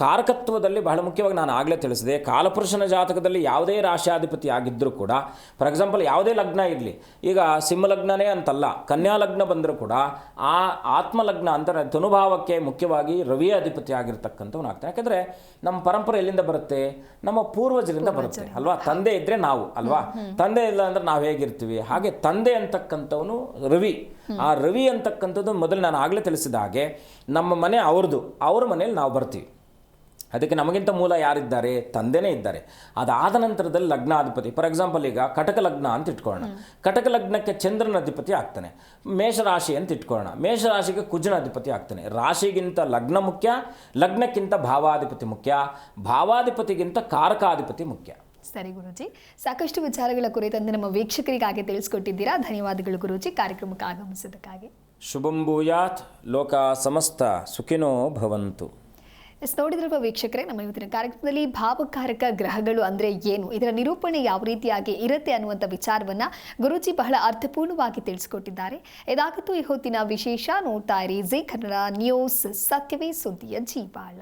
ಕಾರಕತ್ವದಲ್ಲಿ ಬಹಳ ಮುಖ್ಯವಾಗಿ ನಾನು ಆಗಲೇ ತಿಳಿಸಿದೆ, ಕಾಲಪುರುಷನ ಜಾತಕದಲ್ಲಿ ಯಾವುದೇ ರಾಶಿಯಾಧಿಪತಿ ಆಗಿದ್ದರೂ ಕೂಡ, ಫಾರ್ ಎಕ್ಸಾಂಪಲ್ ಯಾವುದೇ ಲಗ್ನ ಇರಲಿ, ಈಗ ಸಿಂಹಲಗ್ನನೇ ಅಂತಲ್ಲ, ಕನ್ಯಾ ಲಗ್ನ ಬಂದರೂ ಕೂಡ ಆ ಆತ್ಮಲಗ್ನ ಅಂದರೆ ತನುಭಾವಕ್ಕೆ ಮುಖ್ಯವಾಗಿ ರವಿಯ ಅಧಿಪತಿ ಆಗಿರ್ತಕ್ಕಂಥವ್ನು ಆಗ್ತಾನೆ. ಯಾಕಂದರೆ ನಮ್ಮ ಪರಂಪರೆ ಎಲ್ಲಿಂದ ಬರುತ್ತೆ, ನಮ್ಮ ಪೂರ್ವಜರಿಂದ ಬರುತ್ತೆ ಅಲ್ವಾ. ತಂದೆ ಇದ್ರೆ ನಾವು ಅಲ್ವಾ, ತಂದೆ ಇಲ್ಲ ಅಂದ್ರೆ ನಾವು ಹೇಗಿರ್ತೀವಿ. ಹಾಗೆ ತಂದೆ ಅಂತಕ್ಕಂಥವನು ರವಿ. ಆ ರವಿ ಅಂತಕ್ಕಂಥದ್ದು ಮೊದಲು ನಾನು ಆಗಲೇ ತಿಳಿಸಿದ ಹಾಗೆ ನಮ್ಮ ಮನೆ ಅವ್ರದ್ದು, ಅವ್ರ ಮನೇಲಿ ನಾವು ಬರ್ತೀವಿ. ಅದಕ್ಕೆ ನಮಗಿಂತ ಮೂಲ ಯಾರಿದ್ದಾರೆ, ತಂದೆನೇ ಇದ್ದಾರೆ. ಅದಾದ ನಂತರದಲ್ಲಿ ಲಗ್ನಾಧಿಪತಿ, ಫಾರ್ ಎಕ್ಸಾಂಪಲ್ ಈಗ ಕಟಕ ಲಗ್ನ ಅಂತ ಇಟ್ಕೊಳ್ಳೋಣ, ಕಟಕ ಲಗ್ನಕ್ಕೆ ಚಂದ್ರನ ಅಧಿಪತಿ ಆಗ್ತಾನೆ. ಮೇಷರಾಶಿ ಅಂತ ಇಟ್ಕೊಳ್ಳೋಣ, ಮೇಷರಾಶಿಗೆ ಕುಜನ ಅಧಿಪತಿ ಆಗ್ತಾನೆ. ರಾಶಿಗಿಂತ ಲಗ್ನ ಮುಖ್ಯ, ಲಗ್ನಕ್ಕಿಂತ ಭಾವಾಧಿಪತಿ ಮುಖ್ಯ, ಭಾವಾಧಿಪತಿಗಿಂತ ಕಾರಕಾಧಿಪತಿ ಮುಖ್ಯ. ಸರಿ ಗುರೂಜಿ, ಸಾಕಷ್ಟು ವಿಚಾರಗಳ ಕುರಿತಂತೆ ನಮ್ಮ ವೀಕ್ಷಕರಿಗಾಗಿ ತಿಳಿಸ್ಕೊಟ್ಟಿದ್ದೀರಾ. ಧನ್ಯವಾದಗಳು ಗುರೂಜಿ, ಕಾರ್ಯಕ್ರಮಕ್ಕೆ ಆಗಮಿಸಿದ್ದಕ್ಕಾಗಿ. ಶುಭಂ ಭೂಯಾತ್, ಲೋಕ ಸಮಸ್ತ ಸುಖಿನೋ ಭವಂತು. ನೋಡಿದ್ರಲ್ವ ವೀಕ್ಷಕರೇ, ನಮ್ಮ ಇವತ್ತಿನ ಕಾರ್ಯಕ್ರಮದಲ್ಲಿ ಭಾವಕಾರಕ ಗ್ರಹಗಳು ಅಂದರೆ ಏನು, ಇದರ ನಿರೂಪಣೆ ಯಾವ ರೀತಿಯಾಗಿ ಇರುತ್ತೆ ಅನ್ನುವಂಥ ವಿಚಾರವನ್ನು ಗುರೂಜಿ ಬಹಳ ಅರ್ಥಪೂರ್ಣವಾಗಿ ತಿಳಿಸ್ಕೊಟ್ಟಿದ್ದಾರೆ. ಇದಾಗಿತ್ತು ಈ ಹೊತ್ತಿನ ವಿಶೇಷ. ನೋಡ್ತಾ ಇರಿ ಜಿ ಕನ್ನಡ ನ್ಯೂಸ್, ಸತ್ಯವೇ ಸುದ್ದಿಯ ಜೀವಾಳ.